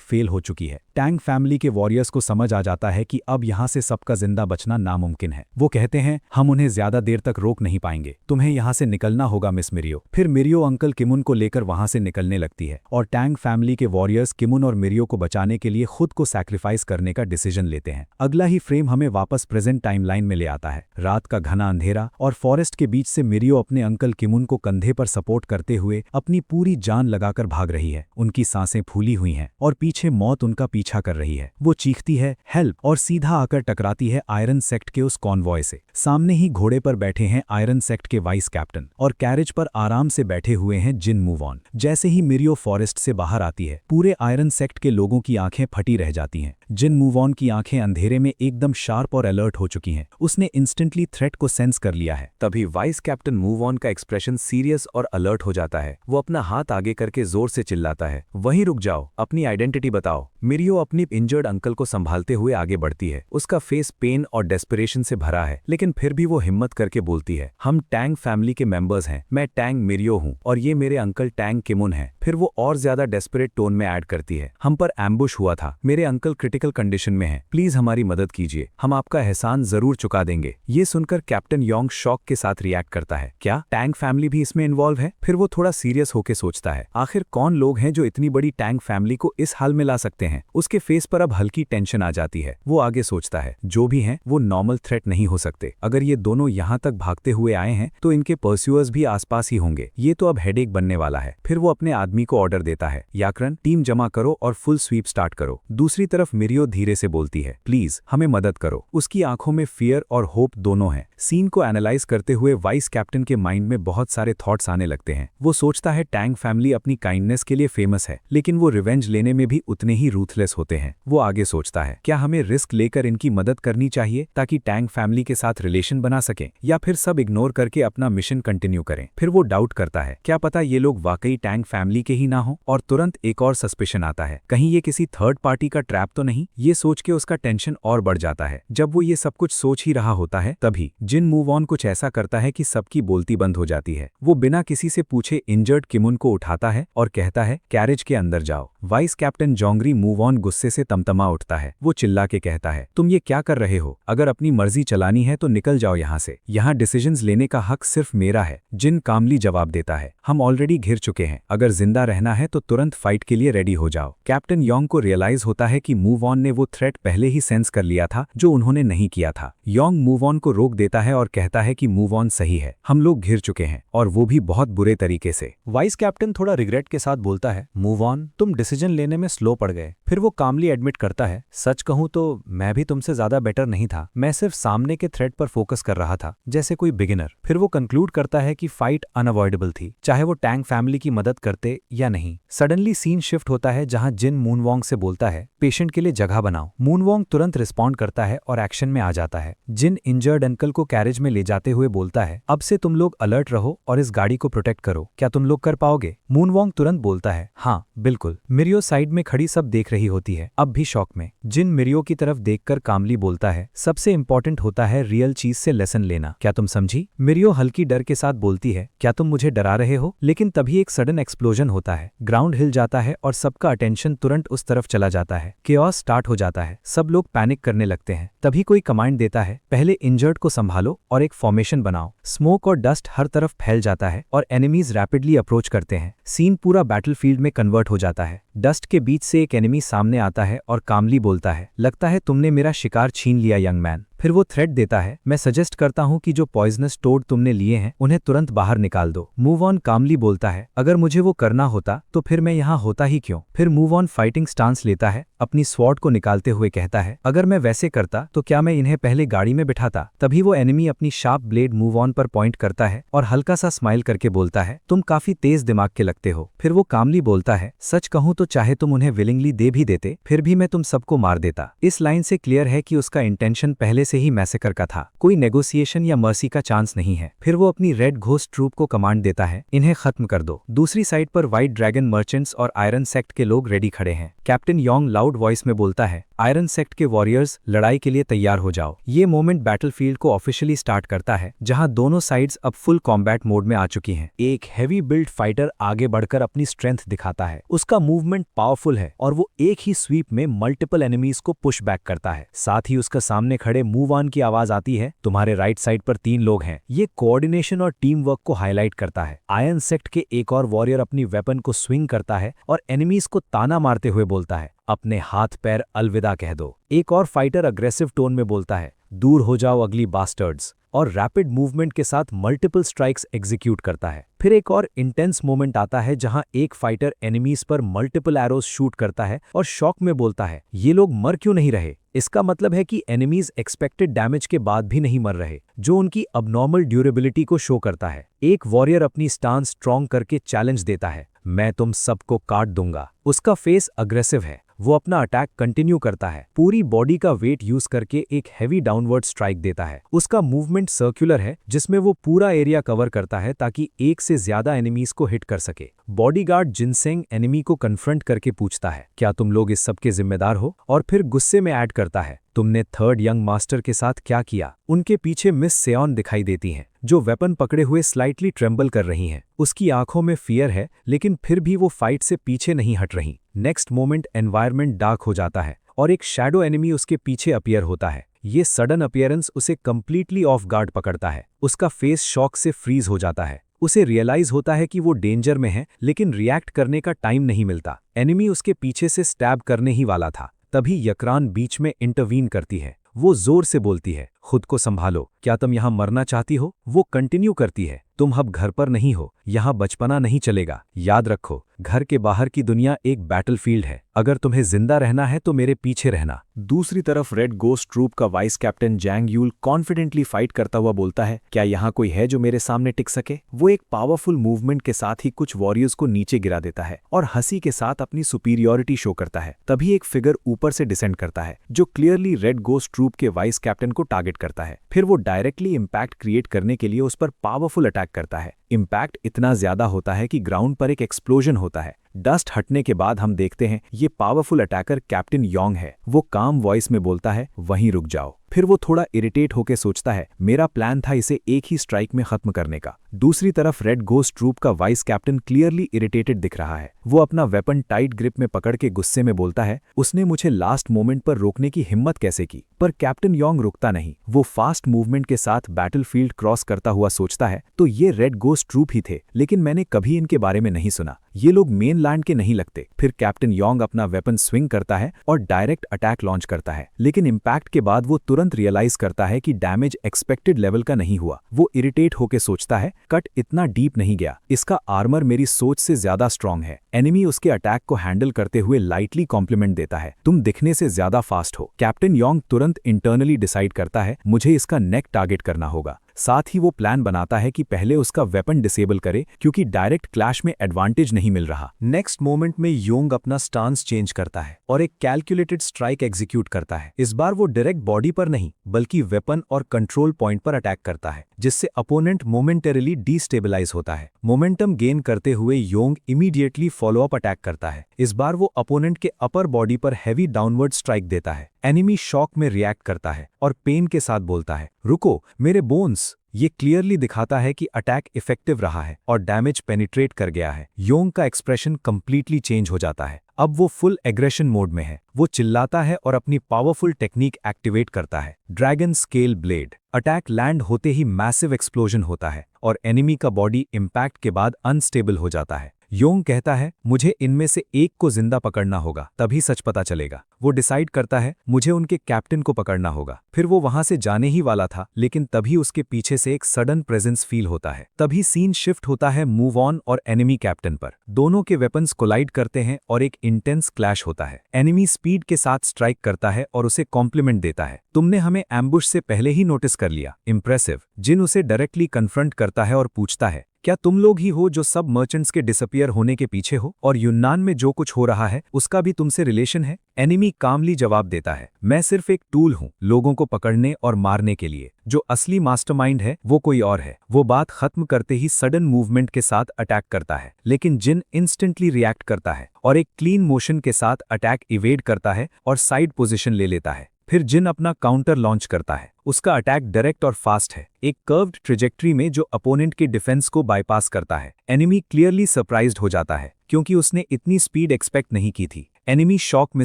फेल हो चुकी है। टैंग फैमिली के वॉरियर्स को समझ आ जाता है कि अब यहां से सबका जिंदा बचना नामुमकिन है। वो कहते हैं, हम उन्हें ज्यादा देर तक रोक नहीं पाएंगे, तुम्हें यहां से निकलना होगा मिस मिरियो। फिर मिरियो अंकल किमुन को लेकर वहां से निकलने लगती है और टैंग फैमिली के वॉरियर्स किमुन और मिरियो को बचाने के लिए खुद को सैक्रिफाइस करने का डिसीजन लेते हैं। अगला ही फ्रेम हमें वापस प्रेजेंट टाइमलाइन में ले आता है। रात का घना अंधेरा और फॉरेस्ट के बीच से मिरियो अपने अंकल किमुन को कंधे पर सपोर्ट करते हुए अपनी पूरी जान लगाकर भाग रही है। उनकी सांसें फूली हुई हैं और पीछे मौत उनका पीछा कर रही है। वो चीखती है, हेल्प, और सीधा आकर टकराती है आयरन सेक्ट के उस कॉन्वॉय से। सामने ही घोड़े पर बैठे हैं आयरन सेक्ट के वाइस कैप्टन और कैरेज पर आराम से बैठे हुए हैं जिन मूव ऑन। जैसे ही मिरियो फॉरेस्ट से बाहर आती है, पूरे आयरन सेक्ट के लोगों की आंखें फटी रह जाती हैं। जिन मूव ऑन की आंखें अंधेरे में एकदम शार्प और अलर्ट हो चुकी हैं। उसने इंस्टेंटली थ्रेट को सेंस कर लिया है। तभी वाइस कैप्टन मूव ऑन का एक्सप्रेशन सीरियस और अलर्ट हो जाता है। वो अपना हाथ आगे करके जोर से चिल्लाता है, वहीं रुक जाओ, अपनी आइडेंटिटी बताओ। मिरियो अपनी इंजर्ड अंकल को संभालते हुए आगे बढ़ती है। उसका फेस पेन और डेस्परेशन से भरा है, लेकिन फिर भी वो हिम्मत करके बोलती है, हम टैंग फैमिली के मेंबर्स हैं, मैं टैंग मिरियो हूँ और ये मेरे अंकल टैंग किमुन हैं। फिर वो और ज्यादा डेस्परेट टोन में ऐड करती है, हम पर एम्बुश हुआ था, मेरे अंकल क्रिटिकल कंडीशन में हैं, प्लीज हमारी मदद कीजिए, हम आपका एहसान जरूर चुका देंगे। ये सुनकर कैप्टन योंग शॉक के साथ रिएक्ट करता है, क्या टैंग फैमिली भी इसमें इन्वॉल्व है? फिर वो थोड़ा सीरियस होकर सोचता है, आखिर कौन लोग हैं जो इतनी बड़ी टैंग फैमिली को इस हाल में ला सकते हैं? उसके फेस पर अब हल्की टेंशन आ जाती है। वो आगे सोचता है, जो भी हैं वो नॉर्मल थ्रेट नहीं हो सकते। अगर ये दोनों यहाँ तक भागते हुए आए हैं तो इनके परस्यूअर्स भी आसपास ही होंगे। ये तो अब हेडेक बनने वाला है। फिर वो अपने आदमी को ऑर्डर देता है, याकरन, टीम जमा करो और फुल स्वीप स्टार्ट करो। दूसरी तरफ मिरियो धीरे से बोलती है, प्लीज हमें मदद करो। उसकी आंखों में फियर और होप दोनों हैं। सीन को एनालाइज करते हुए वाइस कैप्टन के माइंड में बहुत सारे थॉट्स आने लगते हैं। वो सोचता है टैंग फैमिली अपनी काइंडनेस के लिए फेमस है, लेकिन वो रिवेंज लेने में भी उतने ही रूथलेस होते हैं। वो आगे सोचता है, क्या हमें रिस्क लेकर इनकी मदद करनी चाहिए ताकि टैंग फैमिली के साथ रिलेशन बना सकें, या फिर सब इग्नोर करके अपना मिशन कंटिन्यू करें? फिर वो डाउट करता है, क्या पता ये लोग वाकई टैंग फैमिली के ही ना हो? और तुरंत एक और सस्पिशन आता है, कहीं ये किसी थर्ड पार्टी का ट्रैप तो नहीं? ये सोच के उसका टेंशन और बढ़ जाता है। जब वो ये सब कुछ सोच ही रहा होता है, तभी जिन मूव ऑन कुछ ऐसा करता है कि सबकी बोलती बंद हो जाती है। वो बिना किसी से पूछे इंजर्ड किमुन को उठाता है और कहता है, कैरेज के अंदर जाओ। वाइस कैप्टन जोंगरी मूव ऑन गुस्से से तमतमा उठता है। वो चिल्ला के कहता है, तुम ये क्या कर रहे हो? अगर अपनी मर्जी चलानी है तो निकल जाओ यहाँ से, यहाँ डिसीजंस लेने का हक सिर्फ मेरा है। जिन कामली जवाब देता है, हम ऑलरेडी घिर चुके हैं, अगर जिंदा रहना है तो तुरंत फाइट के लिए रेडी हो जाओ। कैप्टन योंग को रियलाइज होता है कि मूव ऑन ने वो थ्रेट पहले ही सेंस कर लिया था जो उन्होंने नहीं किया था। योंग मूव ऑन को रोक देता है और कहता है कि मूव ऑन सही है, हम लोग घिर चुके हैं और वो भी बहुत बुरे तरीके से। वाइस कैप्टन थोड़ा रिग्रेट के साथ बोलता है, मूव ऑन, तुम डिसीजन लेने में स्लो पड़ गए। फिर वो कामली एडमिट करता है, सच कहूं तो मैं भी तुमसे ज्यादा बेटर नहीं था, मैं सिर्फ सामने के थ्रेट पर फोकस कर रहा था जैसे कोई बिगिनर। फिर वो कंक्लूड करता है कि फाइट अनअवॉइडेबल थी, चाहे वो टैंग फैमिली की मदद करते या नहीं। सडनली सीन शिफ्ट होता है जहां जिन मूनवोंग से बोलता है, पेशेंट के लिए जगह बनाओ। मूनवोंग तुरंत रिस्पॉन्ड करता है और एक्शन में आ जाता है। जिन इंजर्ड अंकल को कैरेज में ले जाते हुए बोलता है, अब से तुम लोग अलर्ट रहो और इस गाड़ी को प्रोटेक्ट करो, क्या तुम लोग कर पाओगे? मूनवोंग तुरंत बोलता है, हाँ बिल्कुल। मिरियो साइड में खड़ी सब देख रही होती है, अब भी शॉक में। जिन मिरियो की तरफ देखकर कामली बोलता है, सबसे इंपॉर्टेंट होता है रियल चीज से लेसन लेना, क्या तुम समझी? मिरियो हल्की डर के साथ बोलती है, क्या तुम मुझे डरा रहे हो? लेकिन तभी एक सडन एक्सप्लोजन होता है। है, ग्राउंड हिल जाता है और सबका अटेंशन तुरंत उस तरफ चला जाता है। केओस स्टार्ट हो जाता है, सब लोग पैनिक करने लगते हैं। तभी कोई कमांड देता है, पहले इंजर्ड को संभालो और एक फॉर्मेशन बनाओ। स्मोक और डस्ट हर तरफ फैल जाता है और एनिमीज रैपिडली अप्रोच करते हैं। सीन पूरा बैटलफील्ड में कन्वर्ट हो जाता है। डस्ट के बीच से एक एनिमी सामने आता है और कामली बोलता है, लगता है तुमने मेरा शिकार छीन लिया यंग मैन। फिर वो थ्रेट देता है, मैं सजेस्ट करता हूं कि जो पॉइजनस टोड तुमने लिए हैं उन्हें तुरंत बाहर निकाल दो। मूव ऑन कामली बोलता है, अगर मुझे वो करना होता तो फिर मैं यहाँ होता ही क्यों। फिर मूव ऑन फाइटिंग स्टांस लेता है, अपनी स्वॉर्ड को निकालते हुए कहता है, अगर मैं वैसे करता तो क्या मैं इन्हें पहले गाड़ी में बिठाता। तभी वो एनिमी अपनी शार्प ब्लेड मूव ऑन पर पॉइंट करता है और हल्का सा स्माइल करके बोलता है, तुम काफी तेज दिमाग के लगते हो। फिर वो कामली बोलता है, सच कहूं तो चाहे तुम उन्हें विलिंगली दे भी देते फिर भी मैं तुम सबको मार देता। इस लाइन से क्लियर है कि उसका इंटेंशन पहले से ही मैसेकर का था, कोई नेगोशिएशन या मर्सी का चांस नहीं है। फिर वो अपनी रेड घोस्ट ट्रूप को कमांड देता है, इन्हें खत्म कर दो। दूसरी साइड पर व्हाइट ड्रैगन मर्चेंट्स और आयरन सेक्ट के लोग रेडी खड़े हैं। कैप्टन योंग लाउड वॉइस में बोलता है, आयरन सेक्ट के वॉरियर्स लड़ाई के लिए तैयार हो जाओ। ये मोमेंट बैटलफील्ड को ऑफिशियली स्टार्ट करता है, जहां दोनों साइड्स अब फुल कॉम्बैट मोड में आ चुकी हैं। एक हैवी बिल्ड फाइटर आगे बढ़कर अपनी स्ट्रेंथ दिखाता है। उसका मूवमेंट पावरफुल है और वो एक ही स्वीप में मल्टीपल एनिमीज को पुश बैक करता है। साथ ही उसका सामने खड़े मूव ऑन की आवाज आती है, तुम्हारे राइट साइड पर 3 लोग हैं। ये कोऑर्डिनेशन और टीम वर्क को हाईलाइट करता है। आयरन सेक्ट के एक और वॉरियर अपनी वेपन को स्विंग करता है और एनिमीज को ताना मारते हुए बोलता है, अपने हाथ पैर अलविदा कह दो। एक और फाइटर अग्रेसिव टोन में बोलता है, दूर हो जाओ अगली बास्टर्ड्स, और रैपिड मूवमेंट के साथ मल्टीपल स्ट्राइक्स एग्जीक्यूट करता है। फिर एक और इंटेंस मोमेंट आता है जहां एक फाइटर एनिमीज पर मल्टीपल एरोज शूट करता है और शॉक में बोलता है, ये लोग मर क्यों नहीं रहे। इसका मतलब है कि एनिमीज एक्सपेक्टेड डैमेज के बाद भी नहीं मर रहे, जो उनकी अबनॉर्मल ड्यूरेबिलिटी को शो करता है। एक वॉरियर अपनी स्टांस स्ट्रॉन्ग करके चैलेंज देता है, मैं तुम सबको काट दूंगा। उसका फेस अग्रेसिव है, वो अपना अटैक कंटिन्यू करता है, पूरी बॉडी का वेट यूज करके एक हैवी डाउनवर्ड स्ट्राइक देता है। उसका मूवमेंट सर्कुलर है, जिसमें वो पूरा एरिया कवर करता है ताकि एक से ज्यादा एनिमीज को हिट कर सके। बॉडीगार्ड जिनसेंग एनिमी को कन्फ्रंट करके पूछता है, क्या तुम लोग इस सब के जिम्मेदार हो, और फिर गुस्से में ऐड करता है, तुमने थर्ड यंग मास्टर के साथ क्या किया। उनके पीछे मिस सेओन दिखाई देती हैं, जो वेपन पकड़े हुए स्लाइटली ट्रेम्बल कर रही हैं। उसकी आंखों में फियर है, लेकिन फिर भी वो फाइट से पीछे नहीं हट रही। नेक्स्ट मोमेंट एनवायरनमेंट डार्क हो जाता है और एक शैडो एनिमी उसके पीछे अपीयर होता है। ये सडन अपीयरेंस उसे कंप्लीटली ऑफ गार्ड पकड़ता है। उसका फेस शॉक से फ्रीज हो जाता है। उसे रियलाइज होता है कि वो डेंजर में है, लेकिन रिएक्ट करने का टाइम नहीं मिलता। एनिमी उसके पीछे से स्टैब करने ही वाला था। तभी यकरान बीच में इंटरवीन करती है। वो जोर से बोलती है, खुद को संभालो, क्या तुम यहाँ मरना चाहती हो। वो कंटिन्यू करती है, तुम अब घर पर नहीं हो, यहाँ बचपना नहीं चलेगा। याद रखो, घर के बाहर की दुनिया एक बैटलफील्ड है, अगर तुम्हें जिंदा रहना है तो मेरे पीछे रहना। दूसरी तरफ रेड गोस्ट ट्रूप का vice captain जैंग you'll confidently fight करता हुआ बोलता है, क्या यहाँ कोई है जो मेरे सामने टिक सके। वो एक पावरफुल मूवमेंट के साथ ही कुछ वॉरियर्स को नीचे गिरा देता है और हंसी के साथ अपनी सुपीरियोरिटी शो करता है। तभी एक फिगर ऊपर से डिसेंड करता है, जो क्लियरली रेड गोस्ट ट्रूप के वाइस कैप्टन को टारगेट करता है। फिर वो डायरेक्टली इम्पैक्ट क्रिएट करने के लिए उस पर पावरफुल अटैक करता है। इम्पैक्ट इतना ज्यादा होता है कि ग्राउंड पर एक एक्सप्लोजन होता है। डस्ट हटने के बाद हम देखते हैं ये पावरफुल अटैकर कैप्टन योंग है। वो काम वॉइस में बोलता है, वहीं रुक जाओ। फिर वो थोड़ा इरिटेट होकर सोचता है, मेरा प्लान था इसे एक ही स्ट्राइक में खत्म करने का। दूसरी तरफ रेड गोस्ट ट्रूप का वाइस कैप्टन क्लियरली इरिटेटेड दिख रहा है। वो अपना वेपन टाइट ग्रिप में पकड़ के गुस्से में बोलता है, उसने मुझे लास्ट मोमेंट पर रोकने की हिम्मत कैसे की। पर कैप्टन योंग रुकता नहीं। वो फास्ट मूवमेंट के साथ बैटलफील्ड क्रॉस करता हुआ सोचता है, तो ये रेड गोस्ट ट्रूप ही थे, लेकिन मैंने कभी इनके बारे में नहीं सुना। ये लोग मेनलैंड के नहीं लगते। फिर कैप्टन योंग अपना वेपन स्विंग करता है और डायरेक्ट अटैक लॉन्च करता है, लेकिन इम्पैक्ट के बाद वो तुरंत रियलाइज करता है कि डैमेज एक्सपेक्टेड लेवल का नहीं हुआ। वो इरिटेट होकर सोचता है, कट इतना डीप नहीं गया, इसका आर्मर मेरी सोच से ज्यादा स्ट्रांग है। एनिमी उसके अटैक को हैंडल करते हुए लाइटली कॉम्प्लीमेंट देता है, तुम दिखने से ज्यादा फास्ट हो। कैप्टन योंग तुरंत इंटरनली डिसाइड करता है, मुझे इसका नेक टारगेट करना होगा। साथ ही वो प्लान बनाता है कि पहले उसका वेपन डिसेबल करे, क्योंकि डायरेक्ट क्लैश में एडवांटेज नहीं मिल रहा। नेक्स्ट मोमेंट में योंग अपना स्टांस चेंज करता है और एक कैलकुलेटेड स्ट्राइक एग्जीक्यूट करता है। इस बार वो डायरेक्ट बॉडी पर नहीं, बल्कि वेपन और कंट्रोल पॉइंट पर अटैक करता है, जिससे अपोनेंट मोमेंटरीली डीस्टेबलाइज होता है। मोमेंटम गेन करते हुए योंग इमीडिएटली फॉलोअप अटैक करता है। इस बार वो अपोनेंट के अपर बॉडी पर हैवी डाउनवर्ड स्ट्राइक देता है। एनिमी शॉक में रिएक्ट करता है और पेन के साथ बोलता है, रुको, मेरे बोन्स। ये क्लियरली दिखाता है कि अटैक इफेक्टिव रहा है और डैमेज पेनिट्रेट कर गया है। योंग का एक्सप्रेशन कंप्लीटली चेंज हो जाता है। अब वो फुल एग्रेशन मोड में है। वो चिल्लाता है और अपनी पावरफुल टेक्निक एक्टिवेट करता है, dragon scale blade. Attack land होते ही मैसिव एक्सप्लोजन होता है और एनिमी का बॉडी इम्पैक्ट के बाद अनस्टेबल हो जाता है। योंग कहता है, मुझे इनमें से एक को जिंदा पकड़ना होगा, तभी सच पता चलेगा। वो डिसाइड करता है, मुझे उनके कैप्टन को पकड़ना होगा। फिर वो वहां से जाने ही वाला था, लेकिन तभी उसके पीछे से एक सडन प्रेजेंस फील होता है। तभी सीन शिफ्ट होता है मूव ऑन और एनिमी कैप्टन पर। दोनों के वेपन्स कोलाइड करते हैं और एक इंटेंस क्लैश होता है। एनिमी स्पीड के साथ स्ट्राइक करता है और उसे कॉम्प्लीमेंट देता है। तुमने हमें एम्बुश से पहले ही नोटिस कर लिया, इम्प्रेसिव। जिन उसे डायरेक्टली कन्फ्रंट करता है और पूछता है, क्या तुम लोग ही हो जो सब मर्चेंट्स के डिसअपियर होने के पीछे हो, और यूनान में जो कुछ हो रहा है उसका भी तुमसे रिलेशन है? एनिमी कामली जवाब देता है, मैं सिर्फ एक टूल हूं लोगों को पकड़ने और मारने के लिए। जो असली मास्टरमाइंड है वो कोई और है। वो बात खत्म करते ही सडन मूवमेंट के साथ अटैक करता है, लेकिन जिन इंस्टेंटली रिएक्ट करता है और एक क्लीन मोशन के साथ अटैक इवेड करता है और साइड पोजीशन ले लेता है। फिर जिन अपना काउंटर लॉन्च करता है। उसका अटैक डायरेक्ट और फास्ट है, एक कर्व्ड ट्रेजेक्ट्री में जो अपोनेंट के डिफेंस को बाईपास करता है। एनिमी क्लियरली सरप्राइज्ड हो जाता है, क्योंकि उसने इतनी स्पीड एक्सपेक्ट नहीं की थी। एनिमी शॉक में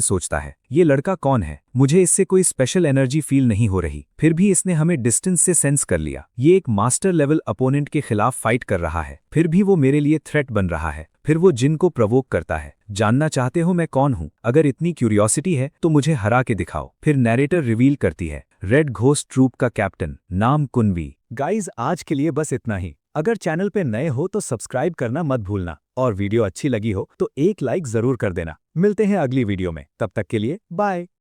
सोचता है, ये लड़का कौन है? मुझे इससे कोई स्पेशल एनर्जी फील नहीं हो रही। फिर भी इसने हमें डिस्टेंस से सेंस कर लिया। ये एक मास्टर लेवल अपोनेंट के खिलाफ फाइट कर रहा है, फिर भी वो मेरे लिए थ्रेट बन रहा है। फिर वो जिन को प्रवोक करता है, जानना चाहते हो मैं कौन हूं? अगर इतनी क्यूरियोसिटी है तो मुझे हरा के दिखाओ। फिर नैरेटर रिवील करती है, रेड घोस्ट ट्रूप का कैप्टन, नाम कुनवी। गाइज, आज के लिए बस इतना ही। अगर चैनल पे नए हो तो सब्सक्राइब करना मत भूलना, और वीडियो अच्छी लगी हो तो एक लाइक जरूर कर देना। मिलते हैं अगली वीडियो में, तब तक के लिए बाय।